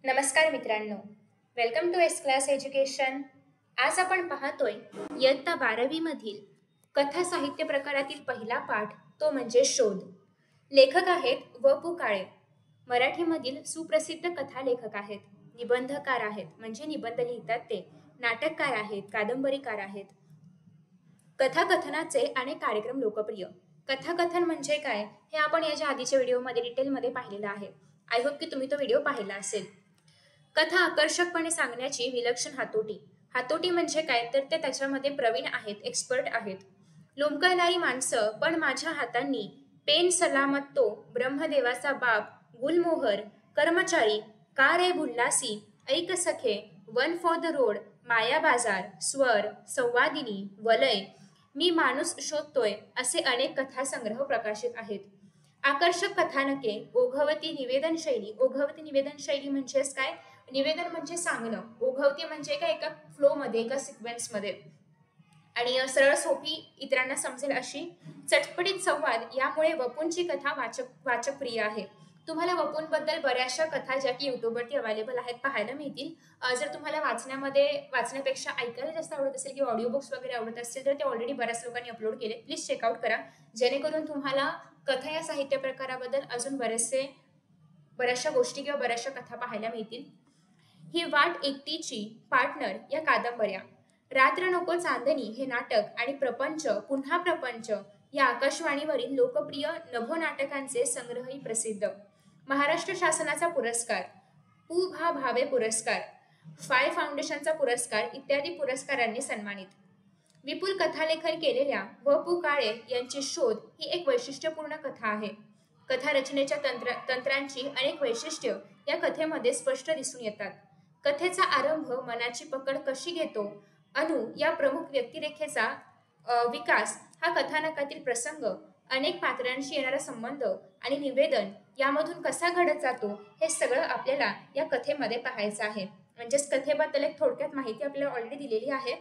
नमस्कार मित्रांनो, welcome to S class education. आज आपण पाहतोय इयत्ता 12वी मधील कथा साहित्य प्रकारातील पहिला पाठ, तो म्हणजे शोध. लेखक आहेत व पु काळे. मराठीमधील सुप्रसिद्ध कथा लेखक आहेत, निबंधकार आहेत म्हणजे निबंध लिहितात ते, नाटककार आहेत, कादंबरीकार आहेत. कथाकथनाचे अनेक कार्यक्रम लोकप्रिय. कथाकथन म्हणजे काय हे आपण याच्या आधीच्या व्हिडिओमध्ये डिटेलमध्ये पाहिलेलं आहे. आय होप की तुम्ही तो व्हिडिओ पाहिला असेल. कथा आकर्षकपणे सांगण्याची विलक्षण हातोटी. हातोटी म्हणजे काय तर ते त्याच्यामध्ये प्रवीण आहेत, एक्सपर्ट आहेत. लोंबकळणारी माणसं पण माझ्या हातांनी, पेन सलामत तो, ब्रह्मदेवाचा बाप, गुलमोहर, कर्मचारी, का रे भुल्लासी, ऐक सखे, वन फॉर द रोड, माया बाजार, स्वर, संवादिनी, वलय, मी माणूस शोधतोय असे अनेक कथासंग्रह प्रकाशित आहेत. आकर्षक कथानके, ओघवती निवेदन शैली. ओघवती निवेदन शैली म्हणजेच काय? निवेदन म्हणजे सांगणं, ओघवती म्हणजे काय, एका फ्लो मध्ये, एका सिक्वेन्स मध्ये, आणि सरळ सोपी इतरांना समजेल अशी चटपटीत संवाद. यामुळे वपूंची कथा वाचक प्रिय आहे. तुम्हाला वपूंबद्दल बऱ्याचशा कथा ज्या की युट्यूबवरती अवेलेबल आहेत पाहायला मिळतील. जर तुम्हाला वाचण्यापेक्षा ऐकायला जास्त आवडत असेल किंवा ऑडिओ बुक्स वगैरे आवडत असतील तर ते ऑलरेडी बऱ्याच लोकांनी अपलोड केले. प्लीज चेकआउट करा, जेणेकरून तुम्हाला कथा या साहित्य प्रकाराबद्दल अजून बऱ्याचशा गोष्टी किंवा बऱ्याचशा कथा पाहायला मिळतील. ही वाट एकटीची, पार्टनर या कादंबऱ्या, रात्र नको चांदणी हे नाटक आणि प्रपंच पुन्हा प्रपंच या आकाशवाणीवरील लोकप्रिय नभोनाटकांचे संग्रहही प्रसिद्ध. महाराष्ट्र शासनाचा पुरस्कार, पु भा भावे पुरस्कार, फाय फाउंडेशनचा पुरस्कार इत्यादी पुरस्कारांनी सन्मानित. विपुल कथालेखन केलेल्या व पु काळे यांची शोध ही एक वैशिष्ट्यपूर्ण कथा आहे. कथा रचनेच्या तंत्रांची अनेक वैशिष्ट्य या कथेमध्ये स्पष्ट दिसून येतात. कथेचा आरंभ मनाची पकड कशी घेतो, अनु या प्रमुख व्यक्तिरेखेचा विकास, हा कथानकातील प्रसंग, अनेक पात्रांशी येणारा संबंध आणि निवेदन यामधून कसा घडत जातो, हे सगळं आपल्याला या कथेमध्ये पाहायचं आहे. म्हणजेच कथेबद्दल एक थोडक्यात माहिती आपल्याला ऑलरेडी दिलेली आहे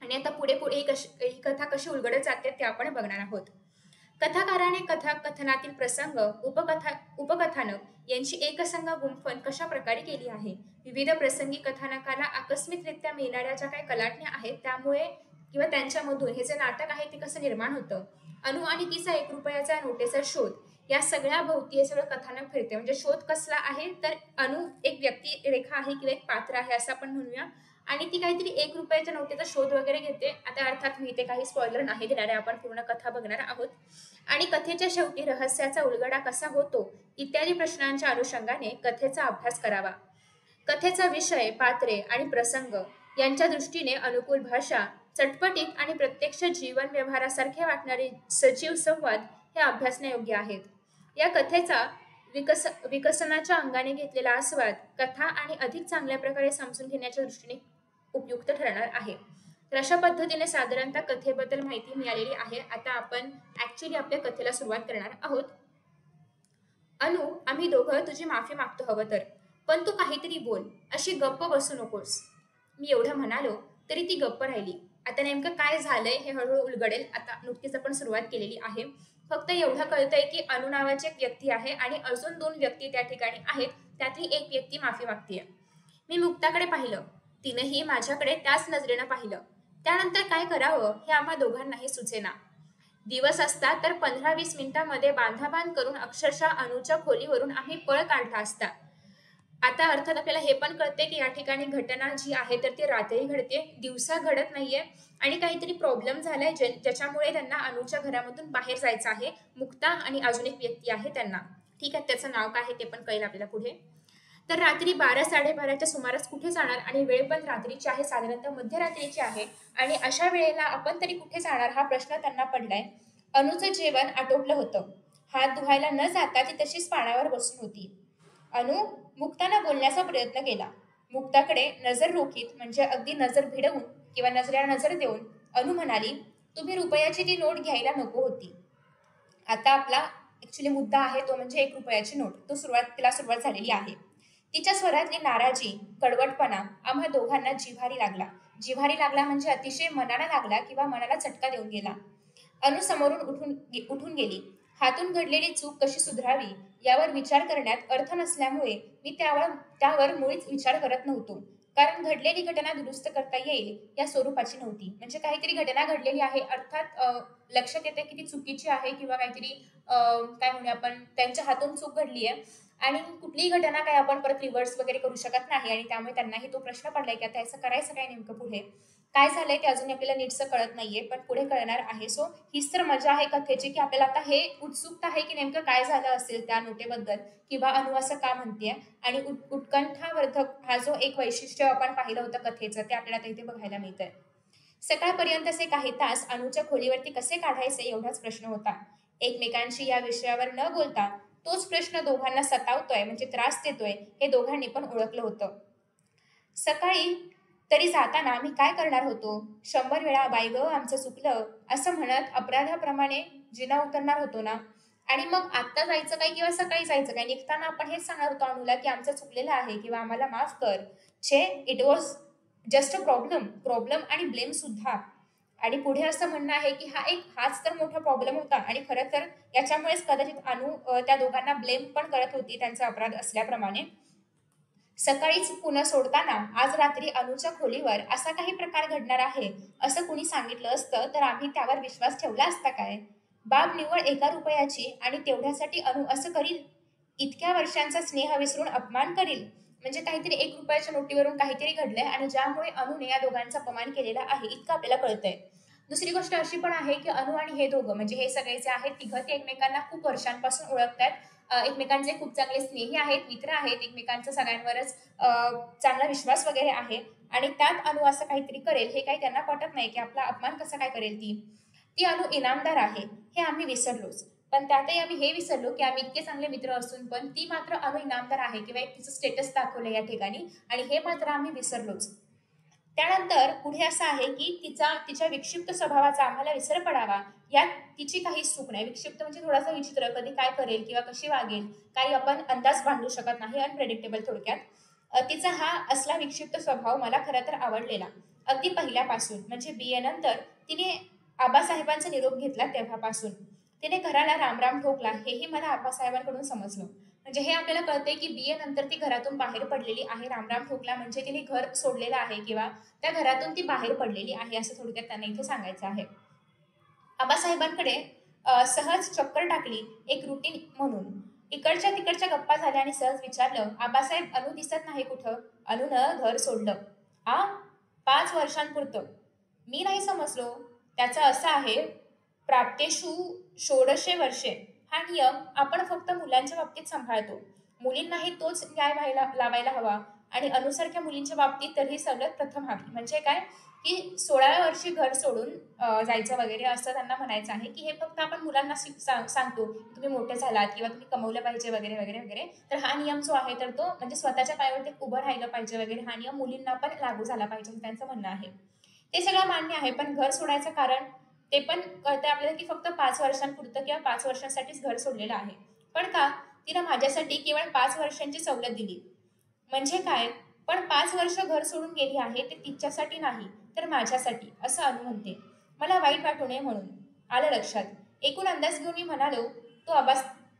आणि आता पुढे ही कथा कशी उलगडत जाते ते आपण बघणार आहोत. कथाकाराने कथाकथनातील प्रसंग, उपकथानक यांची एकसंग गुंफण कशा प्रकारे केली आहे. विविध प्रसंगी कथानकाला आकस्मिकरित्या मिळणाऱ्या ज्या काही कलाटण्या आहेत त्यामुळे किंवा त्यांच्यामधून हे जे नाटक आहे ते कसं निर्माण होतं. अनु आणि तिचा 1 रुपयाचा नोटेचा शोध, या सगळ्या भोवती हे सगळं कथानक फिरते. म्हणजे शोध कसला आहे तर अनु एक व्यक्तिरेखा आहे किंवा एक पात्र आहे असं आपण म्हणूया, आणि ती काहीतरी 1 रुपयाच्या नोटेचा शोध वगैरे घेते. आता अर्थात मी इथे काही स्पॉइलर नाही देणार आहे, आपण पूर्ण कथा बघणार आहोत. आणि कथेच्या शेवटी रहस्याचा उलगडा कसा होतो इत्यादी प्रश्नांच्या अनुषंगाने कथेचा अभ्यास करावा. कथेचा विषय, पात्रे आणि प्रसंग यांच्या दृष्टीने अनुकूल भाषा, चटपटीत आणि प्रत्यक्ष जीवन व्यवहारासारखे वाटणारे सजीव संवाद हे अभ्यासण्यायोग्य आहेत. या कथेचा विकसनाच्या अंगाने घेतलेला आस्वाद कथा आणि अधिक चांगल्या प्रकारे समजून घेण्याच्या दृष्टीने उपयुक्त ठरणार आहे. तर अशा पद्धतीने साधारणतः कथेबद्दल माहिती मिळालेली आहे. आता आपण ऍक्च्युली आपल्या कथेला सुरुवात करणार आहोत. अनु, आम्ही दोघं तुझी माफी मागतो हवं तर, पण तू काहीतरी बोल, अशी गप्प बसू नकोस. मी एवढं म्हणालो तरी ती गप्प राहिली. आता नेमकं काय झालंय हे हळूहळू उलगडेल. आता नुकतीच आपण सुरुवात केलेली आहे. फक्त एवढं कळतंय की अनु नावाची एक व्यक्ती आहे आणि अजून 2 व्यक्ती त्या ठिकाणी आहेत. त्यातली एक व्यक्ती माफी मागतीये. मी मुक्ताकडे पाहिलं, तिनंही माझ्याकडे त्याच नजरेनं पाहिलं. त्यानंतर काय करावं हे आम्हा दोघांनाही सुचेना. दिवस असता तर 15-20 मिनिटांमध्ये बांधाबांध करून अक्षरशः अनुच्या खोलीवरून आम्ही पळ काढला असता. आता अर्थात आपल्याला हे पण कळते की या ठिकाणी घटना जी आहे तर ती रात्री घडते, दिवसा घडत नाहीये, आणि काहीतरी प्रॉब्लेम झालाय ज्याच्यामुळे त्यांना अनुच्या घरामधून बाहेर जायचं आहे. मुक्ता आणि अजून एक व्यक्ती आहे त्यांना. ठीक आहे, त्याचं नाव काय आहे ते पण कळेल आपल्याला पुढे. तर रात्री 12-12:30च्या सुमारास कुठे जाणार, आणि वेळ पण रात्रीची आहे, साधारणतः मध्यरात्रीची आहे, आणि अशा वेळेला आपण तरी कुठे जाणार हा प्रश्न त्यांना पडलाय. अनुचं जेवण आटोपलं होतं. हात धुवायला न जाता ती तशीच पानावर बसून होती. अनु, मुक्तानं बोलण्याचा प्रयत्न केला. मुक्ताकडे नजर रोखीत म्हणजे अगदी नजर भिडवून किंवा नजरेला नजर देऊन अनु म्हणाली, तुम्ही रुपयाची ती नोट घ्यायला नको होती. आता आपला ऍक्च्युली मुद्दा आहे तो म्हणजे 1 रुपयाची नोट. तिला सुरुवात झालेली आहे. तिच्या स्वरातली नाराजी, कडवटपणा आम्हा दोघांना जिव्हारी लागला. जिव्हारी लागला म्हणजे अतिशय मनाला लागला किंवा मनाला चटका देऊन गेला. अनु समोरून उठून गेली. हातून घडलेली चूक कशी सुधारावी यावर विचार करण्यात अर्थ नसल्यामुळे मी त्यावर मुळीच विचार करत नव्हतो. कारण घडलेली घटना दुरुस्त करता येईल या स्वरूपाची नव्हती. म्हणजे काहीतरी घटना घडलेली आहे, अर्थात लक्षात येते की ती चुकीची आहे किंवा काहीतरी काय म्हणूया आपण, त्यांच्या हातून चूक घडली आहे आणि कुठलीही घटना काही आपण परत रिव्हर्स वगैरे करू शकत नाही आणि त्यामुळे त्यांनाही तो प्रश्न पडलाय की आता याचं करायचं काय नेमकं पुढे. काय झालंय ते अजून आपल्याला नीटसं कळत नाहीये, पण पुढे कळणार आहे. सो हीच तर मजा आहे कथेची, की आपल्याला आता हे उत्सुकता आहे की नेमकं काय झालं असेल त्या नोटेबद्दल किंवा अनु असं का म्हणतेय. आणि उत्कंठावर्धक हा जो एक वैशिष्ट्य आपण पाहिलं होतं कथेचं, ते आपल्याला इथे बघायला मिळतंय. सकाळपर्यंतचे काही तास अनुच्या खोलीवरती कसे काढायचे एवढाच प्रश्न होता. एकमेकांशी या विषयावर न बोलता तोच प्रश्न दोघांना सतावतोय, म्हणजे त्रास देतोय, हे दोघांनी पण ओळखलं होतं. सकाळी तरी जाताना आम्ही काय करणार होतो? 100 वेळा "बाई गं, आमचं चुकलं" असं म्हणत अपराधाप्रमाणे जिना उतरणार होतो ना? आणि मग आत्ता जायचं काय किंवा सकाळी जायचं काय? निघताना आपण हेच सांगणार होतो अनुला, की आमचं चुकलेलं आहे किंवा आम्हाला माफ कर. छे, it was just a problem. Problem आणि ब्लेम सुद्धा. आणि पुढे असं म्हणणं आहे, की हाच तर मोठा प्रॉब्लेम होता आणि खरं तर याच्यामुळेच कदाचित अनु त्या दोघांना ब्लेम पण करत होती त्यांचा अपराध असल्याप्रमाणे. सकाळीच पुन्हा सोडताना आज रात्री अनुच्या खोलीवर असा काही प्रकार घडणार आहे असं कुणी सांगितलं असतं तर आम्ही त्यावर विश्वास ठेवला असता काय? बाब निव्वळ ₹1 आणि तेवढ्यासाठी अनु असं करील? इतक्या वर्षांचा स्नेह विसरून अपमान करील? म्हणजे काहीतरी ₹1 नोटीवरून काहीतरी घडलंय आणि ज्यामुळे अनुने या दोघांचा अपमान केलेला आहे इतकं आपल्याला कळतंय. दुसरी गोष्ट अशी पण आहे, की अनु आणि हे दोघं म्हणजे हे सगळे जे आहेत तिघं, ते एकमेकांना खूप वर्षांपासून ओळखतात. एकमेकांचे खूप चांगले स्नेही आहेत, मित्र आहेत. एकमेकांचा सगळ्यांवरच चांगला विश्वास वगैरे आहे आणि त्यात अनु असं काहीतरी करेल हे काही त्यांना पटत नाही, की आपला अपमान कसा काय करेल ती. ती अनु इनामदार आहे, हे आम्ही विसरलोच. पण त्यातही आम्ही हे विसरलो, की आम्ही इतके चांगले मित्र असून पण ती मात्र अनु इनामदार आहे किंवा एक तिचं स्टेटस दाखवलं या ठिकाणी आणि हे मात्र आम्ही विसरलोच. त्यानंतर पुढे असं आहे, की तिच्या विक्षिप्त स्वभावाचा आम्हाला विसर पडावा, यात तिची काहीच चूक नाही. विक्षिप्त म्हणजे थोडासा विचित्र, कधी काय करेल किंवा कशी वागेल, काही आपण अंदाज बांधू शकत नाही, अनप्रेडिक्टेबल थोडक्यात. तिचा हा असला विक्षिप्त स्वभाव मला खरं तर आवडलेला. अगदी पहिल्यापासून म्हणजे BA नंतर तिने आबासाहेबांचा निरोप घेतला तेव्हापासून. तिने घराला रामराम ठोकला हेही मला आबासाहेबांकडून समजलं. म्हणजे हे आपल्याला कळतंय, की BA नंतर ती घरातून बाहेर पडलेली आहे. रामराम ठोकला म्हणजे तिने घर सोडलेलं आहे किंवा त्या घरातून ती बाहेर पडलेली आहे असं थोडक्यात त्यांना इथे सांगायचं आहे. आबासाहेबांकडे सहज चक्कर टाकली एक रुटीन म्हणून. इकडच्या तिकडच्या गप्पा झाल्या आणि सहज विचारलं, "आबासाहेब, अनु दिसत नाही कुठं?" "अनुनं घर सोडलं." "आ? 5 वर्षांपुरतं." मी नाही समजलो. "त्याचं असं आहे, प्राप्तेषु षोडशे वर्षे हा नियम आपण फक्त मुलांच्या बाबतीत सांभाळतो. मुलींनाही तोच न्याय लावायला हवा आणि अनुसारख्या मुलींच्या बाबतीत तर ही सवलत प्रथम हवी." म्हणजे काय, की 16व्या वर्षी घर सोडून जायचं वगैरे असं त्यांना म्हणायचं आहे, की हे फक्त आपण मुलांना सांगतो, की तुम्ही मोठे झालात किंवा तुम्ही कमवलं पाहिजे वगैरे, वगैरे, वगैरे. तर हा नियम जो आहे तर तो म्हणजे स्वतःच्या पायावरती उभं राहिलं पाहिजे वगैरे, हा नियम मुलींना पण लागू झाला पाहिजे असं त्यांचं म्हणणं आहे. ते सगळं मान्य आहे, पण घर सोडायचं कारण ते पण कळतंय आपल्याला, की फक्त 5 वर्षांपुरतं किंवा 5 वर्षांसाठीच घर सोडलेलं आहे. पण का? तिनं माझ्यासाठी केवळ 5 वर्षांची सवलत दिली. म्हणजे काय? पण 5 वर्ष घर सोडून गेली आहे ते तिच्यासाठी नाही, तर माझ्यासाठी, असं अनु म्हणते. मला वाईट वाटू नये म्हणून. आलं लक्षात. एकूण अंदाज घेऊन मी म्हणालो, "तो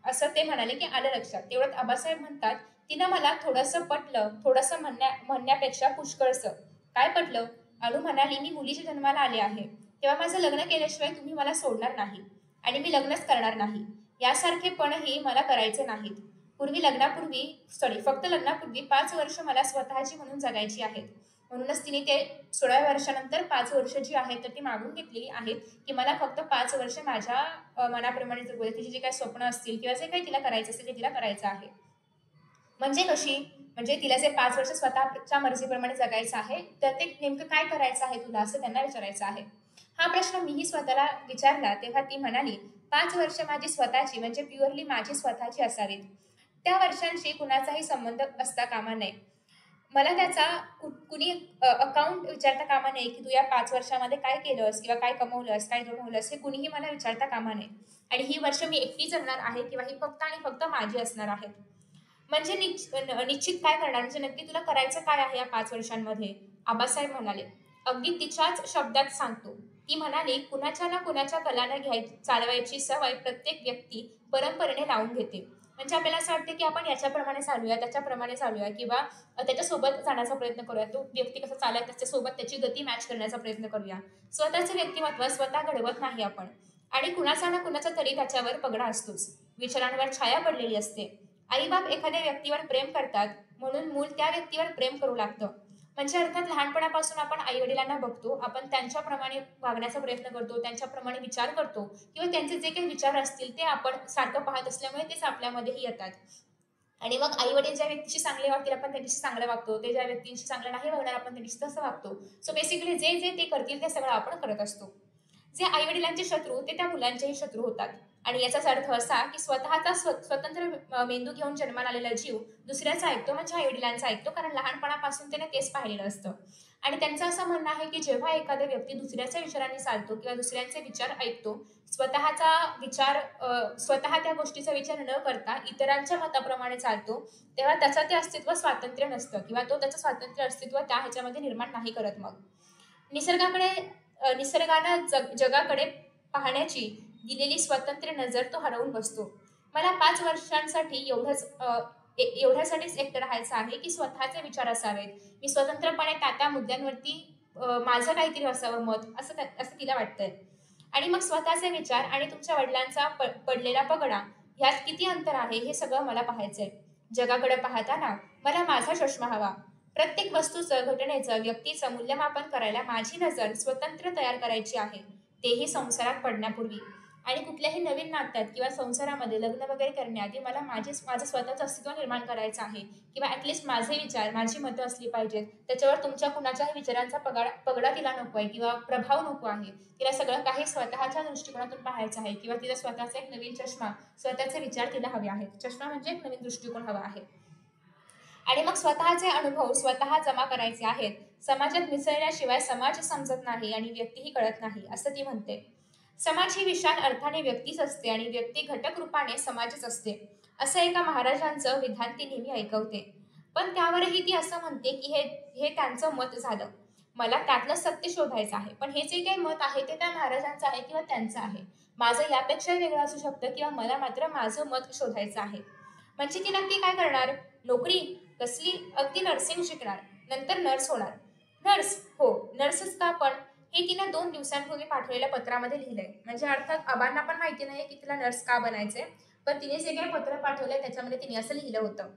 असं ते म्हणाले, की आलं लक्षात. तेवढ्यात आबासाहेब म्हणतात, "तिनं मला थोडंसं पटलं." थोडंसं म्हणण्यापेक्षा पुष्कळसं. काय पटलं? अनु म्हणाली, "मी मुलीच्या जन्माला आले आहे. तेव्हा माझं लग्न केल्याशिवाय तुम्ही मला सोडणार नाही आणि मी लग्नच करणार नाही. यासारखेपणही मला करायचे नाहीत. फक्त लग्नापूर्वी 5 वर्ष मला स्वतःची म्हणून जगायची आहेत." म्हणूनच तिने ते 16व्या वर्षानंतर 5 वर्ष जी आहेत तर ती मागून घेतलेली आहेत, की मला फक्त 5 वर्ष माझ्या मनाप्रमाणे जगू दे. तिची जी काही स्वप्न असतील किंवा जे काही तिला करायचं असेल ते तिला करायचं आहे. म्हणजे कशी? म्हणजे तिला जे 5 वर्ष स्वतःच्या मर्जीप्रमाणे जगायचं आहे, तर ते नेमकं काय करायचं आहे तुला असं त्यांना विचारायचं आहे. हा प्रश्न मीही स्वतःला विचारला तेव्हा ती म्हणाली, "5 वर्ष माझी स्वतःची म्हणजे प्युअरली माझी स्वतःची असावीत. त्या वर्षांशी कुणाचाही संबंध असता कामा नये. मला त्याचा कुणी अकाउंट विचारता कामा नये, की तू या 5 वर्षामध्ये काय केलंस किंवा काय कमवलंस, काय गमावलंस हे कुणीही मला विचारता कामा नये. आणि ही वर्ष मी एकटी जगणार आहे किंवा ही फक्त आणि फक्त माझी असणार आहेत." म्हणजे निश्चित काय करणार? म्हणजे नक्की तुला करायचं काय आहे या 5 वर्षांमध्ये? आबासाहेब म्हणाले, "अगदी तिच्याच शब्दात सांगतो. ती म्हणाली, कुणाच्या ना कुणाच्या कलानं चालवायची सवय प्रत्येक व्यक्ती परंपरेने लावून घेते. म्हणजे आपल्याला असं वाटतं, की आपण याच्याप्रमाणे चालूया, त्याच्याप्रमाणे चालूया किंवा त्याच्यासोबत जाण्याचा प्रयत्न करूया. तो व्यक्ती कसा चालत त्याच्यासोबत त्याची गती मॅच करण्याचा प्रयत्न करूया. स्वतःचं व्यक्तिमत्व स्वतः घडवत नाही आपण आणि कुणाचा ना कुणाचा तरी त्याच्यावर पगडा असतोच. विचारांवर छाया पडलेली असते. आई-बाप एखाद्या व्यक्तीवर प्रेम करतात म्हणून मूल त्या व्यक्तीवर प्रेम करू लागतं. म्हणजे अर्थात लहानपणापासून आपण आई-वडिलांना बघतो, आपण त्यांच्याप्रमाणे वागण्याचा प्रयत्न करतो, त्यांच्याप्रमाणे विचार करतो किंवा त्यांचे जे काही विचार असतील ते आपण सारखं पाहत असल्यामुळे तेच आपल्यामध्येही येतात. आणि मग आई-वडील ज्या व्यक्तीशी चांगले वागतील आपण त्यांच्याशी चांगलं वागतो. ते ज्या व्यक्तींशी चांगलं नाही वागणार आपण त्यांच्याशी तसं वागतो. सो बेसिकली जे जे ते करतील ते सगळं आपण करत असतो. जे आई-वडिलांचे शत्रू ते त्या मुलांचेही शत्रू होतात. आणि याचाच अर्थ असा की स्वतःचा स्वतंत्र मेंदू घेऊन जन्माला आलेला जीव दुसऱ्याचा ऐकतो म्हणजे आई-वडिलांचा ऐकतो कारण लहानपणापासून त्याने तेच पाहिलेलं असतं. आणि त्यांचं असं म्हणणं आहे की जेव्हा एखादा व्यक्ती दुसऱ्याच्या विचारांनी चालतो किंवा दुसऱ्यांचे विचार ऐकतो, स्वतःचा विचार स्वतः त्या गोष्टीचा विचार न करता इतरांच्या मताप्रमाणे चालतो, तेव्हा त्याचं ते अस्तित्व स्वातंत्र्य नसतं किंवा तो त्याचं स्वातंत्र्य अस्तित्व त्या ह्याच्यामध्ये निर्माण नाही करत मग. निसर्गाकडे निसर्गानं जगाकडे पाहण्याची दिलेली स्वतंत्र नजर तो हरवून बसतो. मला 5 वर्षांसाठी एवढ्यासाठीच एकटं राहायचं आहे, की स्वतःचे विचार असावेत. मी स्वतंत्रपणे त्या मुद्द्यांवरती माझं काहीतरी असावं मत, असं तिला वाटतंय. आणि मग स्वतःचे विचार आणि तुमच्या वडिलांचा पडलेला पगडा ह्यात किती अंतर आहे हे सगळं मला पाहायचंय. जगाकडे पाहताना मला माझा चष्मा हवा. प्रत्येक वस्तूचं, घटनेचं, व्यक्तीचं मूल्यमापन करायला माझी नजर स्वतंत्र तयार करायची आहे. तेही संसारात पडण्यापूर्वी. आणि कुठल्याही नवीन नात्यात किंवा संसारामध्ये लग्न वगैरे करण्याआधी मला माझं स्वतःचं अस्तित्व निर्माण करायचं आहे किंवा ॲटलिस्ट माझे विचार, माझी मतं असली पाहिजेत. त्याच्यावर तुमच्या कुणाच्याही विचारांचा पगडा तिला नको आहे किंवा प्रभाव नको आहे. तिला सगळं काही स्वतःच्या दृष्टिकोनातून पाहायचं आहे किंवा तिला स्वतःचा एक नवीन चष्मा, स्वतःचे विचार तिला हवे आहेत. चष्मा म्हणजे एक नवीन दृष्टिकोन हवा आहे. आणि मग स्वतःचे अनुभव स्वतः जमा करायचे आहेत. समाजात मिसळल्याशिवाय समाज समजत नाही आणि व्यक्तीही कळत नाही, असं ती म्हणते. समाज ही विशाल अर्थाने व्यक्तीच असते आणि व्यक्ती घटक रूपाने समाजच असते, असं एका महाराजांचं विधान ती नेहमी ऐकवते. पण त्यावरही ती असं म्हणते की हे हे त्यांचं मत झालं. मला त्यातलं सत्य शोधायचं आहे. पण हे जे काही मत आहे ते त्या महाराजांचं आहे किंवा त्यांचं आहे. माझं यापेक्षा वेगळं असू शकतं किंवा मला मात्र माझं मत शोधायचं आहे. म्हणजे ती नक्की काय करणार? नोकरी कसली? अगदी नर्सिंग शिकणार, नंतर नर्स होणार. नर्स? हो, नर्सच का पण? हे तिनं 2 दिवसांपूर्वी पाठवलेल्या पत्रामध्ये लिहिलंय. म्हणजे अर्थात आबांना पण माहिती नाहीये की तिला नर्स का बनायचंय. पण तिने जे काही पत्र पाठवलंय त्याच्यामध्ये तिने असं लिहिलं होतं.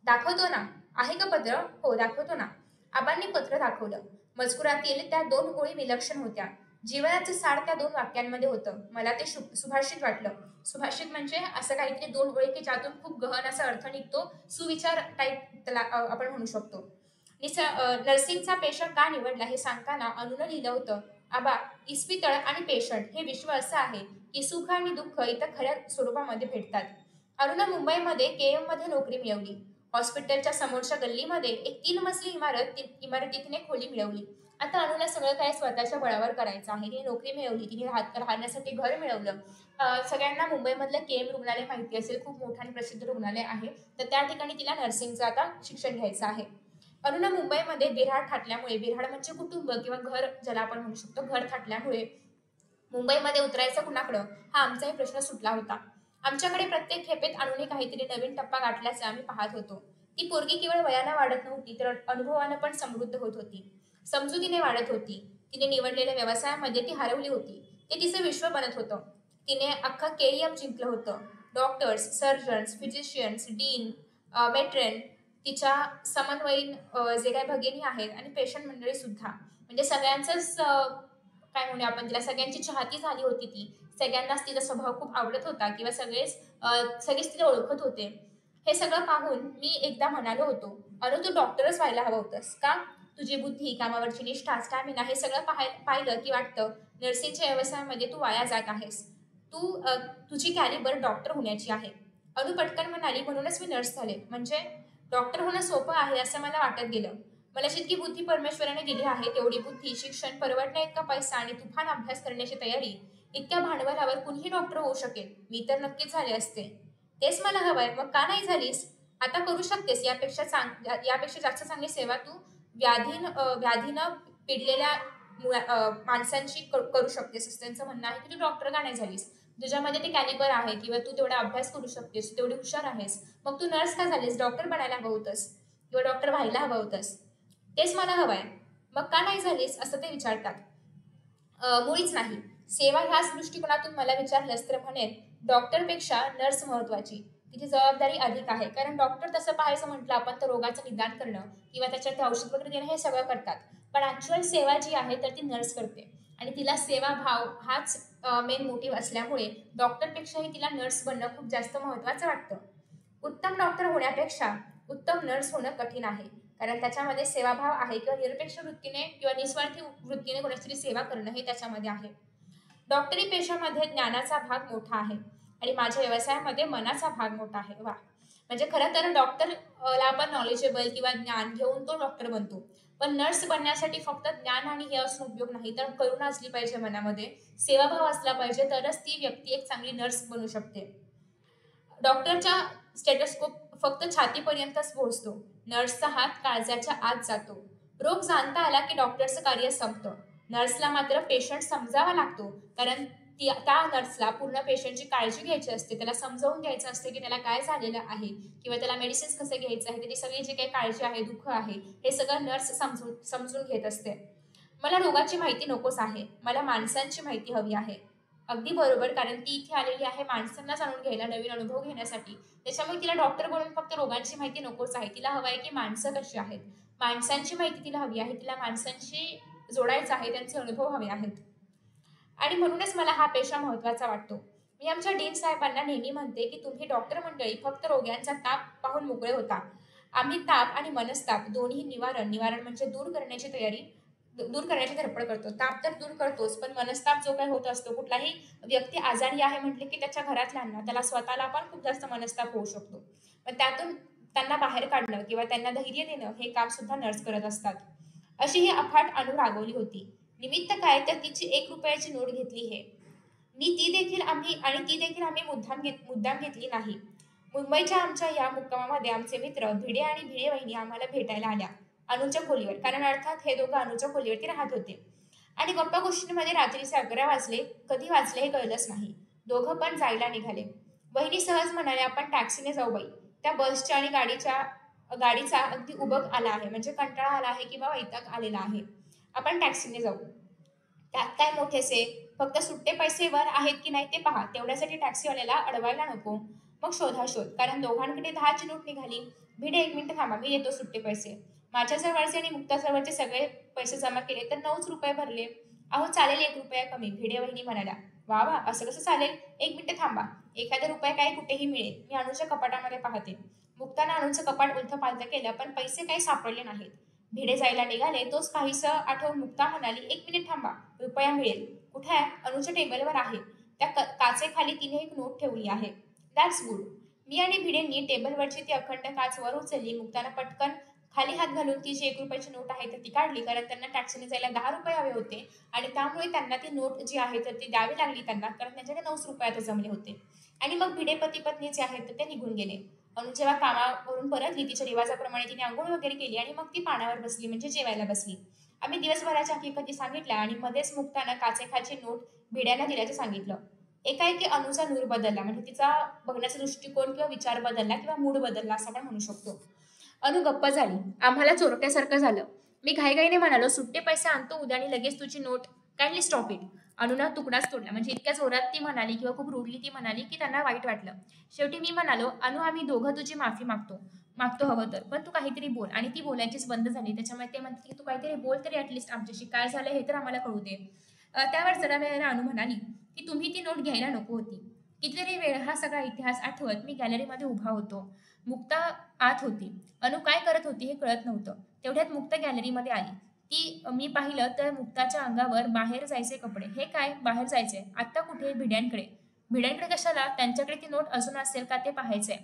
दाखवतो ना? आहे का पत्र? हो, दाखवतो ना. आबांनी पत्र दाखवलं. मजकुरातील त्या 2 ओळी विलक्षण होत्या. जीवनाचं सार त्या 2 वाक्यांमध्ये होतं. मला ते सुभाषित वाटलं. सुभाषित म्हणजे असं काहीतरी 2 ओळी की ज्यातून खूप गहन असा अर्थ निघतो. सुविचार टाईप त्याला आपण म्हणू शकतो. नर्सिंगचा पेशंट का निवडला हे सांगताना अनुनं लिहिलं होतं, आबा, इस्पितळ आणि पेशंट हे विश्व असं आहे की सुख आणि दुःख इथं खऱ्या स्वरूपामध्ये भेटतात. अनुनं मुंबईमध्ये KM मध्ये नोकरी मिळवली. हॉस्पिटलच्या समोरच्या गल्लीमध्ये एक 3 मजली इमारतीत तिने खोली मिळवली. आता अनुला सगळं काय स्वतःच्या बळावर करायचं आहे. तिने नोकरी मिळवली, तिने राहण्यासाठी घर मिळवलं. सगळ्यांना मुंबईमधलं KM रुग्णालय माहिती असेल, खूप मोठं आणि प्रसिद्ध रुग्णालय आहे. तर त्या ठिकाणी तिला नर्सिंगचं आता शिक्षण घ्यायचं आहे. अनुनं मुंबईमध्ये बिऱ्हाड थाटल्यामुळे, बिऱ्हाड म्हणजे कुटुंब किंवा घर ज्याला आपण म्हणू शकतो, घर थाटल्यामुळे मुंबईमध्ये उतरायचं कुणाकडं हा आमचाही प्रश्न सुटला होता. आमच्याकडे प्रत्येक खेपेत अनुने काहीतरी नवीन टप्पा गाठल्याचे आम्ही पाहत होतो. ती पोरगी केवळ वयानं वाढत नव्हती तर अनुभवानं पण समृद्ध होत होती. समजुतीने वाढत होती. तिने निवडलेल्या व्यवसायामध्ये ती हरवली होती. ते तिचं विश्व बनत होतं. तिने अख्खं KM जिंकलं होतं. डॉक्टर्स, सर्जन्स, फिजिशियन्स, डीन, मेट्रेन, तिच्या समन्वयीन जे काही भगिनी आहेत आणि पेशंट मंडळी सुद्धा. म्हणजे सगळ्यांचंच काय म्हणूया आपण तिला, सगळ्यांची चाहती झाली होती ती. सगळ्यांनाच तिचा स्वभाव खूप आवडत होता किंवा सगळेच तिला ओळखत होते. हे सगळं पाहून मी एकदा म्हणालो होतो, अरे तू डॉक्टरच व्हायला हवं होतंस का? तुझी बुद्धी, कामावरची निष्ठा, स्टॅमिना हे सगळं पाहिलं की वाटतं नर्सिंगच्या व्यवसायामध्ये तू वाया जात आहेस. तुझी कॅलिबर डॉक्टर होण्याची आहे. अनु पटकन म्हणाली, म्हणूनच मी नर्स झाले. म्हणजे डॉक्टर होणं सोपं आहे असं मला वाटत गेलं. मला जितकी बुद्धी परमेश्वराने दिली आहे तेवढी बुद्धी, शिक्षण, परवडण्या इतका पैसा आणि तुफान अभ्यास करण्याची तयारी, इतक्या भांडवलावर कुणीही डॉक्टर होऊ शकेल. मी तर नक्कीच झाले असते. तेच मला हवंय. मग का नाही झालीस? आता करू शकतेस. यापेक्षा जास्त चांगली सेवा तू व्याधीनं पिडलेल्या माणसांची करू शकतेस असं त्यांचं म्हणणं आहे की तू डॉक्टर का नाही झालीस, तुझ्यामध्ये ते कॅलिबर आहे किंवा तू तेवढा अभ्यास करू शकतेस, तेवढी हुशार आहेस, मग तू नर्स का झालीस, डॉक्टर बनायला हवं होतंस किंवा डॉक्टर व्हायला हवं होतंस, तेच मला हवं आहे, मग का नाही झालीस असं ते विचारतात. मुळीच नाही. सेवा ह्याच दृष्टिकोनातून मला विचारलंस तर म्हणेन डॉक्टरपेक्षा नर्स महत्वाची. तिची जबाबदारी अधिक आहे. कारण डॉक्टर तसं पाहायचं म्हटलं आपण तर रोगाचं निदान करणं किंवा त्याच्यात औषध वगैरे देणं हे सगळं करतात. पण ॲक्च्युअल सेवा जी आहे तर ती नर्स करते आणि तिला सेवाभाव हाच मेन मोटिव्ह असल्यामुळे डॉक्टरपेक्षाही तिला नर्स बनणं खूप जास्त महत्त्वाचं वाटतं. उत्तम डॉक्टर होण्यापेक्षा उत्तम नर्स होणं कठीण आहे. कारण त्याच्यामध्ये सेवाभाव आहे किंवा निरपेक्ष वृत्तीने किंवा निस्वार्थी वृत्तीने कोणाची सेवा करणं हे त्याच्यामध्ये आहे. डॉक्टरी पेशामध्ये ज्ञानाचा भाग मोठा आहे आणि माझ्या व्यवसायामध्ये मनाचा भाग मोठा आहे. वा, म्हणजे खरं तर डॉक्टरला आपण नॉलेजेबल किंवा ज्ञान घेऊन तो डॉक्टर बनतो. पण नर्स बनण्यासाठी फक्त ज्ञान आणि हे असून उपयोग नाही, तर करुणा असली पाहिजे मनामध्ये, सेवाभाव असला पाहिजे, तरच ती व्यक्ती एक चांगली नर्स बनू शकते. डॉक्टरचा स्टेटोस्कोप फक्त छातीपर्यंतच पोहोचतो. नर्सचा हात काळजाच्या आत जातो. रोग जाणता आला की डॉक्टरचं कार्य संपतं. नर्सला मात्र पेशंट समजावा लागतो. कारण त्या नर्सला पूर्ण पेशंटची काळजी घ्यायची असते. त्याला समजावून घ्यायचं असते की त्याला काय झालेलं आहे किंवा त्याला मेडिसिन्स कसं घ्यायचं आहे. त्याची सगळी जी काही काळजी आहे, दुःख आहे, हे सगळं नर्स समजून घेत असते. मला रोगाची माहिती नकोच आहे. मला माणसांची माहिती हवी आहे. अगदी बरोबर, कारण ती इथे आलेली आहे माणसांना जाणून घ्यायला, नवीन अनुभव घेण्यासाठी. त्याच्यामुळे तिला डॉक्टर बनून फक्त रोगांची माहिती नकोच आहे. तिला हवं आहे की माणसं कशी आहेत, माणसांची माहिती तिला हवी आहे. तिला माणसांशी जोडायचं आहे, त्यांचे अनुभव हवे आहेत. आणि म्हणूनच मला हा पेशा महत्त्वाचा वाटतो. मी आमच्या डीन साहेबांना नेहमी म्हणते की तुम्ही डॉक्टर मंडळी फक्त रोग्यांचा ताप पाहून मोकळे होता. आम्ही ताप आणि मनस्ताप दोन्ही निवारण म्हणजे दूर करण्याची धडपड करतो. ताप तर दूर करतोच, पण मनस्ताप जो काही होत असतो, कुठलाही व्यक्ती आजारी आहे म्हटले की त्याच्या घरातल्यांना, त्याला स्वतःला पण खूप जास्त मनस्ताप होऊ शकतो. पण त्यातून त्यांना बाहेर काढणं किंवा त्यांना धैर्य देणं हे काम सुद्धा नर्स करत असतात. अशी ही अफाट अणू रागवली होती. निमित्त काय तर तिची 1 रुपयाची नोट घेतली हे. ती देखील आम्ही मुद्दाम घेतली नाही. मुंबईच्या आमच्या या मुक्कामामध्ये आमचे मित्र भिडे आणि भिडे वहिनी आम्हाला भेटायला आल्या. अनुच्या खोलीवर, कारण अर्थात हे दोघं अनुच्या खोलीवरती राहत होते. आणि गप्पा गोष्टींमध्ये रात्रीचे 11 वाजले, कधी वाजले हे कळलंच नाही. दोघं पण जायला निघाले. वहिनी सहज म्हणाल्या, आपण टॅक्सीने जाऊ बाई. त्या बसच्या आणि गाडीचा अगदी उबग आला आहे, म्हणजे कंटाळा आला आहे किंवा वैताग आलेला आहे. आपण टॅक्सीने जाऊ. त्यात काय मोठेसे, फक्त सुट्टे पैसे वर आहेत की नाही ते पहा, तेवढ्यासाठी टॅक्सीवाल्याला अडवायला नको. मग शोधाशोध, कारण दोघांकडे 10ची नोट निघाली. भिडे, 1 मिनिट थांबा, मी देतो सुट्टे पैसे. माझ्या जवळचे आणि मुक्ताजवळचे सगळे पैसे जमा केले तर 9च रुपये भरले. अहो चालेल, 1 रुपया कमी, भिडे वहिनी म्हणाल्या. वा वा, असं कसं चालेल, 1 मिनिट थांबा, एखादा रुपया काही कुठेही मिळेल. मी अनुच्या कपाटामध्ये पाहते. मुक्तानं अनुचं कपाट उलथं पालथं केलं, पण पैसे काही सापडले नाहीत. भिडे जायला निघाले, तोच काहीसं आठवून मुक्ता म्हणाली, 1 मिनिट थांबा, रुपया मिळेल. कुठे आहे? अनुच्या टेबलवर आहे. त्या काचेखाली तिने एक नोट ठेवली आहे. That's good. मी आणि भिडेंनी टेबलवरची ती अखंड काच वर उचलली. मुक्तानं पटकन खाली हात घालून ती जी 1 रुपयाची नोट आहे तर ती काढली, कारण त्यांना टॅक्सीने जायला 10 रुपये हवे होते आणि त्यामुळे त्यांना ती नोट जी आहे तर ती द्यावी लागली त्यांना, कारण त्यांच्याकडे 9 रुपयात जमले होते. आणि मग भिडे पती पत्नी जे आहेत तर ते निघून गेले. अनु जेव्हा कामावरून परतली, तिच्या रिवाजाप्रमाणे तिने अंघोळ वगैरे केली आणि मग ती पानावर बसली, म्हणजे जेवायला बसली. आम्ही दिवसभराच्या हकीकती सांगितल्या आणि मध्येच मुक्तानं काचेखालची नोट भिड्याला दिल्याचं सांगितलं. एकाएकी अनुचा नूर बदलला, म्हणजे तिचा बघण्याचा दृष्टिकोन किंवा विचार बदलला किंवा मूड बदलला असं आपण म्हणू शकतो. अनु गप्प झाली. आम्हाला चोरट्यासारखं झालं. मी घाईघाईने म्हणालो, सुट्टे पैसे आणतो उद्या आणि लगेच तुझी नोट. Kindly stop it. अनुनं तुकडाच तोडला. म्हणजे इतक्या जोरात ती म्हणाली किंवा खूप रूडली ती म्हणाली की त्यांना वाईट वाटलं. शेवटी मी म्हणालो, अनु आम्ही दोघं तुझी माफी मागतो हवं तर, पण तू काहीतरी बोल. आणि ती बोलायचीच बंद झाली. त्याच्यामुळे ते म्हणते की तू काहीतरी बोल तरी ॲटलिस्ट आमच्याशी, काय झालं हे तर आम्हाला कळू दे. त्यावर जरा वेळाने अनु म्हणाली की तुम्ही ती नोट घ्यायला नको होती. कितीतरी वेळ हा सगळा इतिहास आठवत मी गॅलरीमध्ये उभा होतो. मुक्ता आत होती. अनु काय करत होती हे कळत नव्हतं. तेवढ्यात मुक्ता गॅलरीमध्ये आली. मी पाहिलं तर मुक्ताच्या अंगावर बाहेर जायचे कपडे. हे काय, बाहेर जायचे? आत्ता कुठे? भिड्यांकडे. भिड्यांकडे कशाला? त्यांच्याकडे ती नोट अजून असेल का ते पाहायचंय.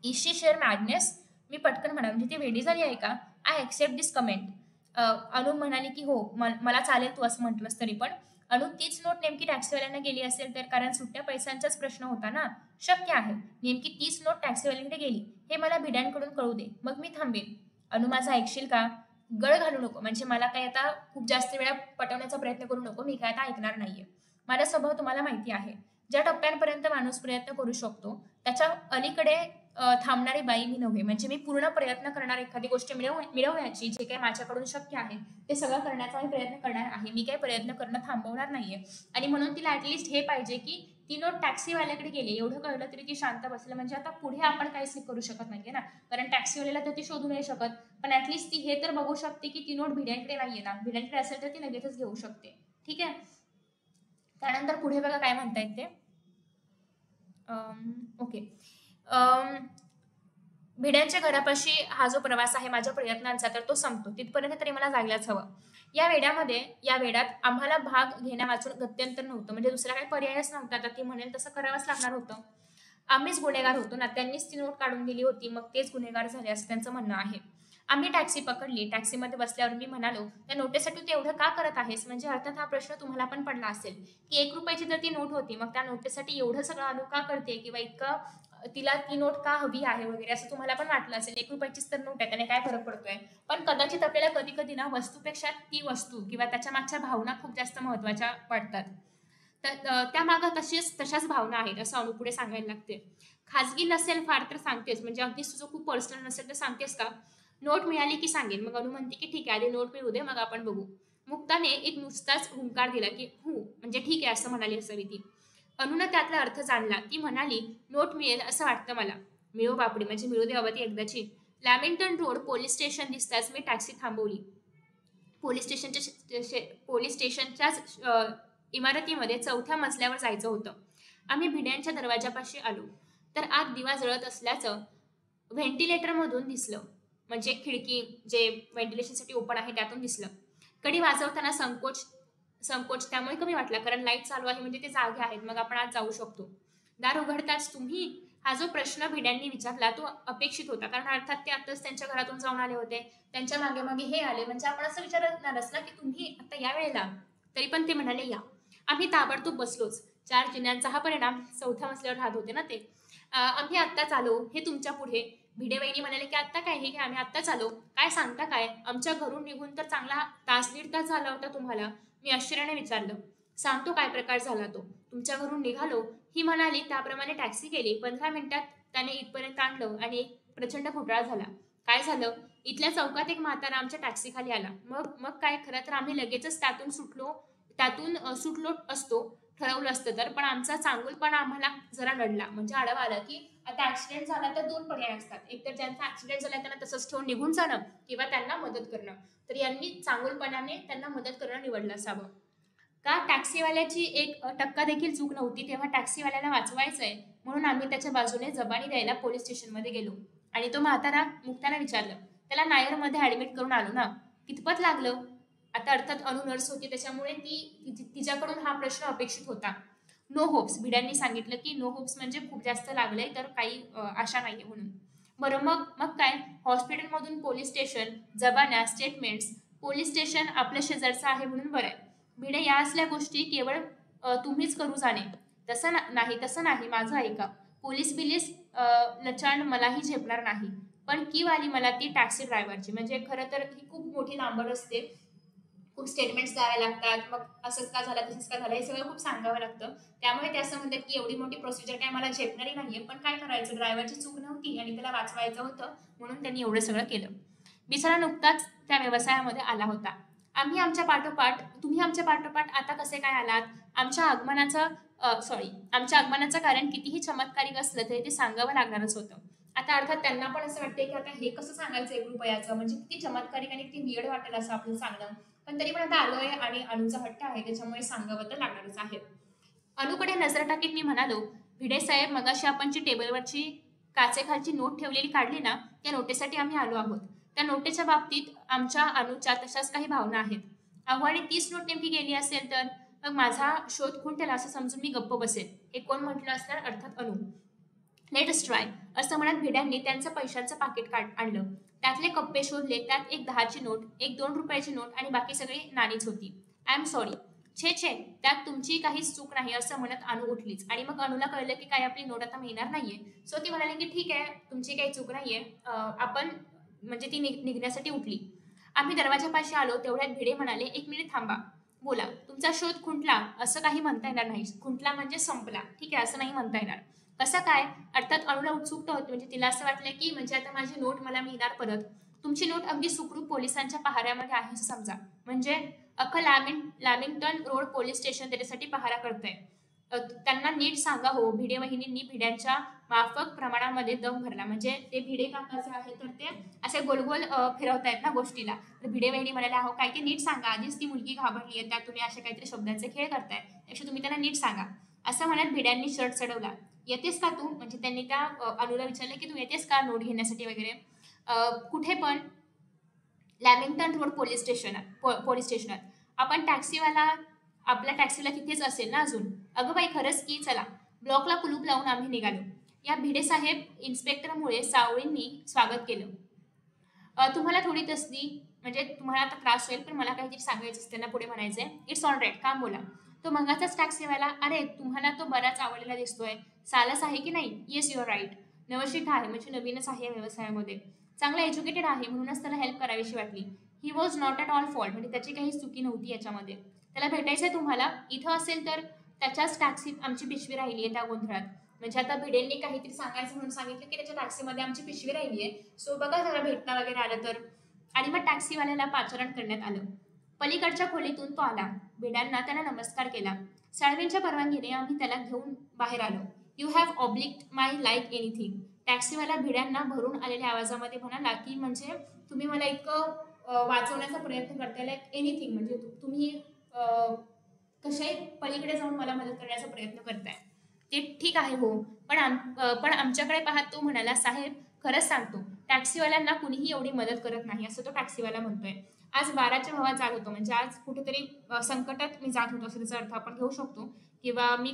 Is she share madness? मी पटकन म्हणाले, म्हणजे ती वेडी झाली आहे का? I accept this comment. Anu म्हणाली की हो, मला चालेल तू असं म्हटलंस तरी पण. अनु, तीच नोट नेमकी टॅक्सीवाल्यांना गेली असेल तर, कारण सुट्ट्या पैशांचाच प्रश्न होता ना. शक्य आहे, नेमकी तीच नोट टॅक्सीवाल्यांकडे गेली हे मला भिड्यांकडून कळू दे, मग मी थांबेन. अनु, माझं ऐकशील का? गळ घालू नको, म्हणजे मला काही आता खूप जास्त वेळा पटवण्याचा प्रयत्न करू नको, मी काय आता ऐकणार नाहीये. माझा स्वभाव तुम्हाला माहिती आहे. ज्या टप्प्यांपर्यंत माणूस प्रयत्न करू शकतो, त्याच्या अलीकडे थांबणारी बाई मी नव्हे. म्हणजे मी पूर्ण प्रयत्न करणार एखादी गोष्ट मिळवण्याची, जे काही माझ्याकडून शक्य आहे, ते सगळं करण्याचा मी प्रयत्न करणार आहे. मी काही प्रयत्न करणं थांबवणार नाहीये. आणि म्हणून तिला ॲटलीस्ट हे पाहिजे, की ती नोट टॅक्सीवाल्याकडे गेली, एवढं कळलं तरी ती शांत बसलं. म्हणजे आता पुढे आपण काहीच करू शकत नाहीये ना, कारण टॅक्सीवाल्याला तर ती शोधू नाही शकत. पण ॲटलीस्ट ती हे तर बघू शकते, की ती नोट भिड्यांकडे नाहीये ना. भिड्यांकडे असेल तर ती लगेचच घेऊ शकते. ठीक आहे. त्यानंतर पुढे बघा काय म्हणतायत ते. ओके. भिड्यांच्या घरापाशी हा जो प्रवास आहे माझ्या प्रयत्नांचा, तर तो संपतो. तिथपर्यंत तरी मला जायलाच हवं. या वेडात आम्हाला भाग घेण्यावाचून गत्यंतर नव्हतं. म्हणजे दुसरा काही पर्यायच नव्हता. तर ती म्हणेल तसं करावंच लागणार होतं. आम्हीच गुन्हेगार होतो ना, त्यांनीच ती नोट काढून दिली होती, मग तेच गुन्हेगार झाले असं त्यांचं म्हणणं आहे. आम्ही टॅक्सी पकडली. टॅक्सीमध्ये बसल्यावर मी म्हणालो, "त्या नोटेसाठी तू एवढं का करत आहेस?" म्हणजे अर्थात हा प्रश्न तुम्हाला पण पडला असेल, की ₹1 तर ती नोट होती. मग त्या नोटेसाठी एवढं सगळं अनु का करते किंवा इतकं तिला ती नोट का हवी आहे वगैरे असं तुम्हाला पण वाटलं असेल. ₹1चीच तर नोट आहे, त्याने काय फरक पडतोय? पण कदाचित आपल्याला कधी-कधी ना वस्तूपेक्षा ती वस्तू किंवा त्याच्या मागच्या भावना खूप जास्त महत्त्वाच्या वाटतात. तर त्यामागे तशाच भावना आहेत असं अनु पुढे सांगायला लागते. खाजगी नसेल फार तर सांगतेस, म्हणजे अगदीच तुझं खूप पर्सनल नसेल तर सांगतेस का? नोट मिळाली की सांगेन. मग अनु म्हणते की ठीक आहे, आधी नोट मिळू दे, मग आपण बघू. मुक्ताने एक नुसताच हुंकार दिला की म्हणजे ठीक आहे असं म्हणाली असावी ती. अनुनं त्यातला अर्थ जाणला. ती म्हणाली, "नोट मिळेल असं वाटतं मला." मिळो बापडी, म्हणजे मिळू दे बाबा ती एकदाची. लॅमिंग्टन रोड पोलीस स्टेशन दिसताच मी टॅक्सी थांबवली. पोलीस स्टेशनच्याच इमारतीमध्ये 4थ्या मजल्यावर जायचं होतं. आम्ही भिड्यांच्या दरवाजापाशी आलो. तर आत दिवा जळत असल्याचं व्हेंटिलेटरमधून दिसलं. म्हणजे खिडकी जे व्हेंटिलेशनसाठी ओपन आहे त्यातून दिसलं. कडी वाजवताना संकोच संकोच त्यामुळे कमी वाटला, कारण लाईट चालू आहे म्हणजे ते जागे आहेत. मग आपण आत जाऊ शकतो. दार उघडताच तुम्ही, हा जो प्रश्न भिड्यांनी विचारला तो अपेक्षित होता. कारण अर्थात ते आताच त्यांच्या घरातून जाऊन आले होते. त्यांच्या मागे-मागे हे आले. म्हणजे आपण असं विचारणारच ना, की तुम्ही आता या वेळेला. तरी पण ते म्हणाले, "या." आम्ही ताबडतोब बसलोच. 4 जिन्यांचा हा परिणाम. 4थ्या मजल्यावर राहत होते ना ते. "आम्ही आत्ताच आलो. हे तुमच्या पुढे." भिडे वहिनी म्हणाले, की "आत्ता काय? हे घ्या, आम्ही आत्ताच आलो." "काय सांगता काय? आमच्या घरून निघून तर चांगला तास दीड तास झाला होता तुम्हाला." मी आश्चर्याने विचारलं. "सांगतो काय प्रकार झाला तो. तुमच्या घरून निघालो." ही म्हणाली. त्याप्रमाणे टॅक्सी केली. 15 मिनिटात त्याने इथपर्यंत आणलं आणि एक प्रचंड घोटाळा झाला. काय झालं? इथल्या चौकात एक म्हातारा आमच्या टॅक्सीखाली आला. मग मग काय, खरं तर आम्ही लगेचच त्यातून सुटलो असतो, ठरवलं असतं तर. पण आमचा चांगुलपणा आम्हाला जरा नडला. म्हणजे आढावा आला, की आता ॲक्सिडेंट झाला तर 2 पर्याय असतात. एक तर ज्यांचा ॲक्सिडेंट झाला त्यांना तसंच ठेवून निघून जाणं किंवा त्यांना मदत करणं. तर यांनी चांगुलपणाने त्यांना मदत करणं निवडलं असावं. का टॅक्सीवाल्याची एक टक्का देखील चूक नव्हती. तेव्हा टॅक्सीवाल्याला वाचवायचंय म्हणून आम्ही त्याच्या बाजूने जबानी द्यायला पोलीस स्टेशनमध्ये गेलो. आणि तो म्हातारा मुक्ताला विचारलं, "त्याला नायरमध्ये ॲडमिट करून आणू ना?" "कितपत लागलं?" आता अर्थात अनु नर्स होती त्याच्यामुळे तिच्याकडून हा प्रश्न अपेक्षित होता. "No hopes." भिड्यांनी सांगितलं, की "नो होप्स म्हणजे खूप जास्त लागलंय तर काही आशा नाहीये म्हणून." "बरं मग मग काय?" "हॉस्पिटलमधून पोलीस स्टेशन, जबान्या, स्टेटमेंट्स. पोलीस स्टेशन आपल्या शेजारचं आहे म्हणून बरं आहे. भिडे या असल्या गोष्टी केवळ तुम्हीच करू जाणे. तसं नाही, माझं ऐका. पोलीस बिलीस लचांड मलाही झेपणार नाही. पण कीव आली मला ती टॅक्सी ड्रायव्हरची. म्हणजे खरं तर ही खूप मोठी लांबड असते. खूप स्टेटमेंट्स द्यावे लागतात. मग असंच का झालं, तसंच का झालं, हे सगळं खूप सांगावं लागतं. त्यामुळे ते असं म्हणतात, की एवढी मोठी प्रोसिजर काय मला झेपणारी नाहीये. पण काय करायचं, ड्रायव्हरची चूक नव्हती आणि त्याला वाचवायचं होतं म्हणून त्यांनी एवढं सगळं केलं. बिचारा नुकताच त्या व्यवसायामध्ये आला होता. तुम्ही आमच्या पाठोपाठ आता कसे काय आलात? आमच्या आगमनाचं कारण कितीही चमत्कारिक असलं तरी ते सांगावं लागणारच होतं. आता अर्थात त्यांना पण असं वाटतंय, की आता हे कसं सांगायचं ₹1 म्हणजे किती चमत्कारिक आणि किती वियर्ड वाटेल असं आपलं सांगणं. पण तरी पण आता आलोय आणि अनुचा हट्ट आहे त्याच्यामुळे सांगावं तर लागणारच आहे. अनुकडे नजर टाकीत मी म्हणालो, "भिडे साहेब, मगाशी आपण जी टेबलवरची काचेखालची नोट ठेवलेली काढली ना, त्या नोटेसाठी आम्ही आलो आहोत. त्या नोटेच्या बाबतीत आमच्या अनुच्या तशाच काही भावना आहेत. अहो, आणि तीच नोट नेमकी गेली असेल तर? मग माझा शोध खुंटेल असं समजून मी गप्प बसेल." हे कोण म्हटलं असणार? अर्थात अनु. "Let's try." असं म्हणत भिड्यांनी त्यांचं पैशांचं पाकिट आणलं. त्यातले कप्पे शोधले. त्यात एक 10ची नोट, एक ₹2ची नोट आणि बाकी सगळी नाणीच होती. "I am sorry." "छे छे, त्यात तुमची काहीच चूक नाही." असं म्हणत अनु उठलीच. आणि मग अनुला कळलं, की काय आपली नोट आता मिळणार नाहीये. सो ती म्हणाली, की "ठीक आहे, तुमची काही चूक नाहीये." आपण म्हणजे ती निघण्यासाठी उठली. आम्ही दरवाजापाशी आलो तेवढ्यात भिडे म्हणाले, "एक मिनिट थांबा. बोला, तुमचा शोध खुंटला असं काही म्हणता येणार नाही. खुंटला म्हणजे संपला. ठीक आहे, असं नाही म्हणता येणार. कसं काय? अर्थात अणूला उत्सुकता होती. म्हणजे तिला असं वाटलं, की म्हणजे आता माझी नोट मला मिळणार परत. तुमची नोट अगदी सुखरूप पोलिसांच्या पहाऱ्यामध्ये आहे असं समजा. म्हणजे अख्खं लॅमिंग्टन रोड पोलीस स्टेशन त्याच्यासाठी पहारा करतंय. त्यांना नीट सांगा हो." भिडे वहिनींनी भिड्यांच्या माफक प्रमाणामध्ये दम भरला. म्हणजे ते भिडे काका जे आहेत तर ते असे गोल-गोल फिरवतायत ना गोष्टीला. तर भिडे वहिनी म्हणाल्या, "अहो काय ते नीट सांगा. आधीच ती मुलगी घाबरली आहे. त्यात तुम्ही असे काहीतरी शब्दांचे खेळ करताय. त्यापेक्षा तुम्ही त्यांना नीट सांगा." असं म्हणत भिड्यांनी शर्ट चढवला. "येतेस का तू?" म्हणजे त्यांनी त्या अनुला विचारलं, की "तू येतेस का नोट घेण्यासाठी वगैरे?" "कुठे पण?" Lamington road police स्टेशनात. "आपण टॅक्सीवाला आपल्या टॅक्सीला तिथेच असेल ना अजून?" "अगं बाई खरंच की चला." ब्लॉकला कुलूप लावून आम्ही निघालो. या भिडेसाहेब इन्स्पेक्टरमुळे सावळींनी स्वागत केलं. तुम्हाला थोडी तसदी म्हणजे तुम्हाला आता त्रास होईल, पण मला काहीतरी सांगायचं असतं." त्यांना पुढे म्हणायचंय. "इट्स ऑल राईट, काम बोला." तो मगाचाच टॅक्सीवाला, "अरे तुम्हाला तो बराच आवडलेला दिसतोय. सालस आहे की नाही?" "Yes you are right." "नवशिका आहे म्हणजे नवीनच आहे या व्यवसायामध्ये. चांगला एज्युकेटेड आहे म्हणूनच त्याला हेल्प करावीशी वाटली. He was not at all fault." म्हणजे त्याची काही चुकी नव्हती याच्यामध्ये. "त्याला भेटायचंय तुम्हाला? इथं असेल तर." त्याच्याच टॅक्सीत आमची पिशवी राहिली आहे त्या गोंधळात. म्हणजे आता भिडेंनी काहीतरी सांगायचं म्हणून सांगितलं, की त्याच्या टॅक्सीमध्ये आमची पिशवी राहिली आहे. सो बघा जरा भेटता वगैरे आलं तर. आणि मग टॅक्सीवाल्याला पाचारण करण्यात आलं. पलीकडच्या खोलीतून तो आला. भिड्यांना त्याला नमस्कार केला. साळवेंच्या परवानगीने आम्ही त्याला घेऊन बाहेर आलो. "You have obliged my like anything." टॅक्सीवाला भिड्यांना भरून आलेल्या आवाजामध्ये म्हणाला, की म्हणजे तुम्ही मला इतकं वाचवण्याचा प्रयत्न करताय, लाईक एनिथिंग म्हणजे तुम्ही कशाही पलीकडे जाऊन मला मदत करण्याचा प्रयत्न करताय. "ते ठीक आहे हो, पण आमच्याकडे पाहत तो म्हणाला, "साहेब खरंच सांगतो, टॅक्सीवाल्यांना कुणीही एवढी मदत करत नाही." असं तो टॅक्सीवाला म्हणतोय. आज 12च्या भावात जात होतो म्हणजे आज कुठेतरी संकटात मी जात होतो असं त्याचा अर्थ आपण घेऊ शकतो किंवा मी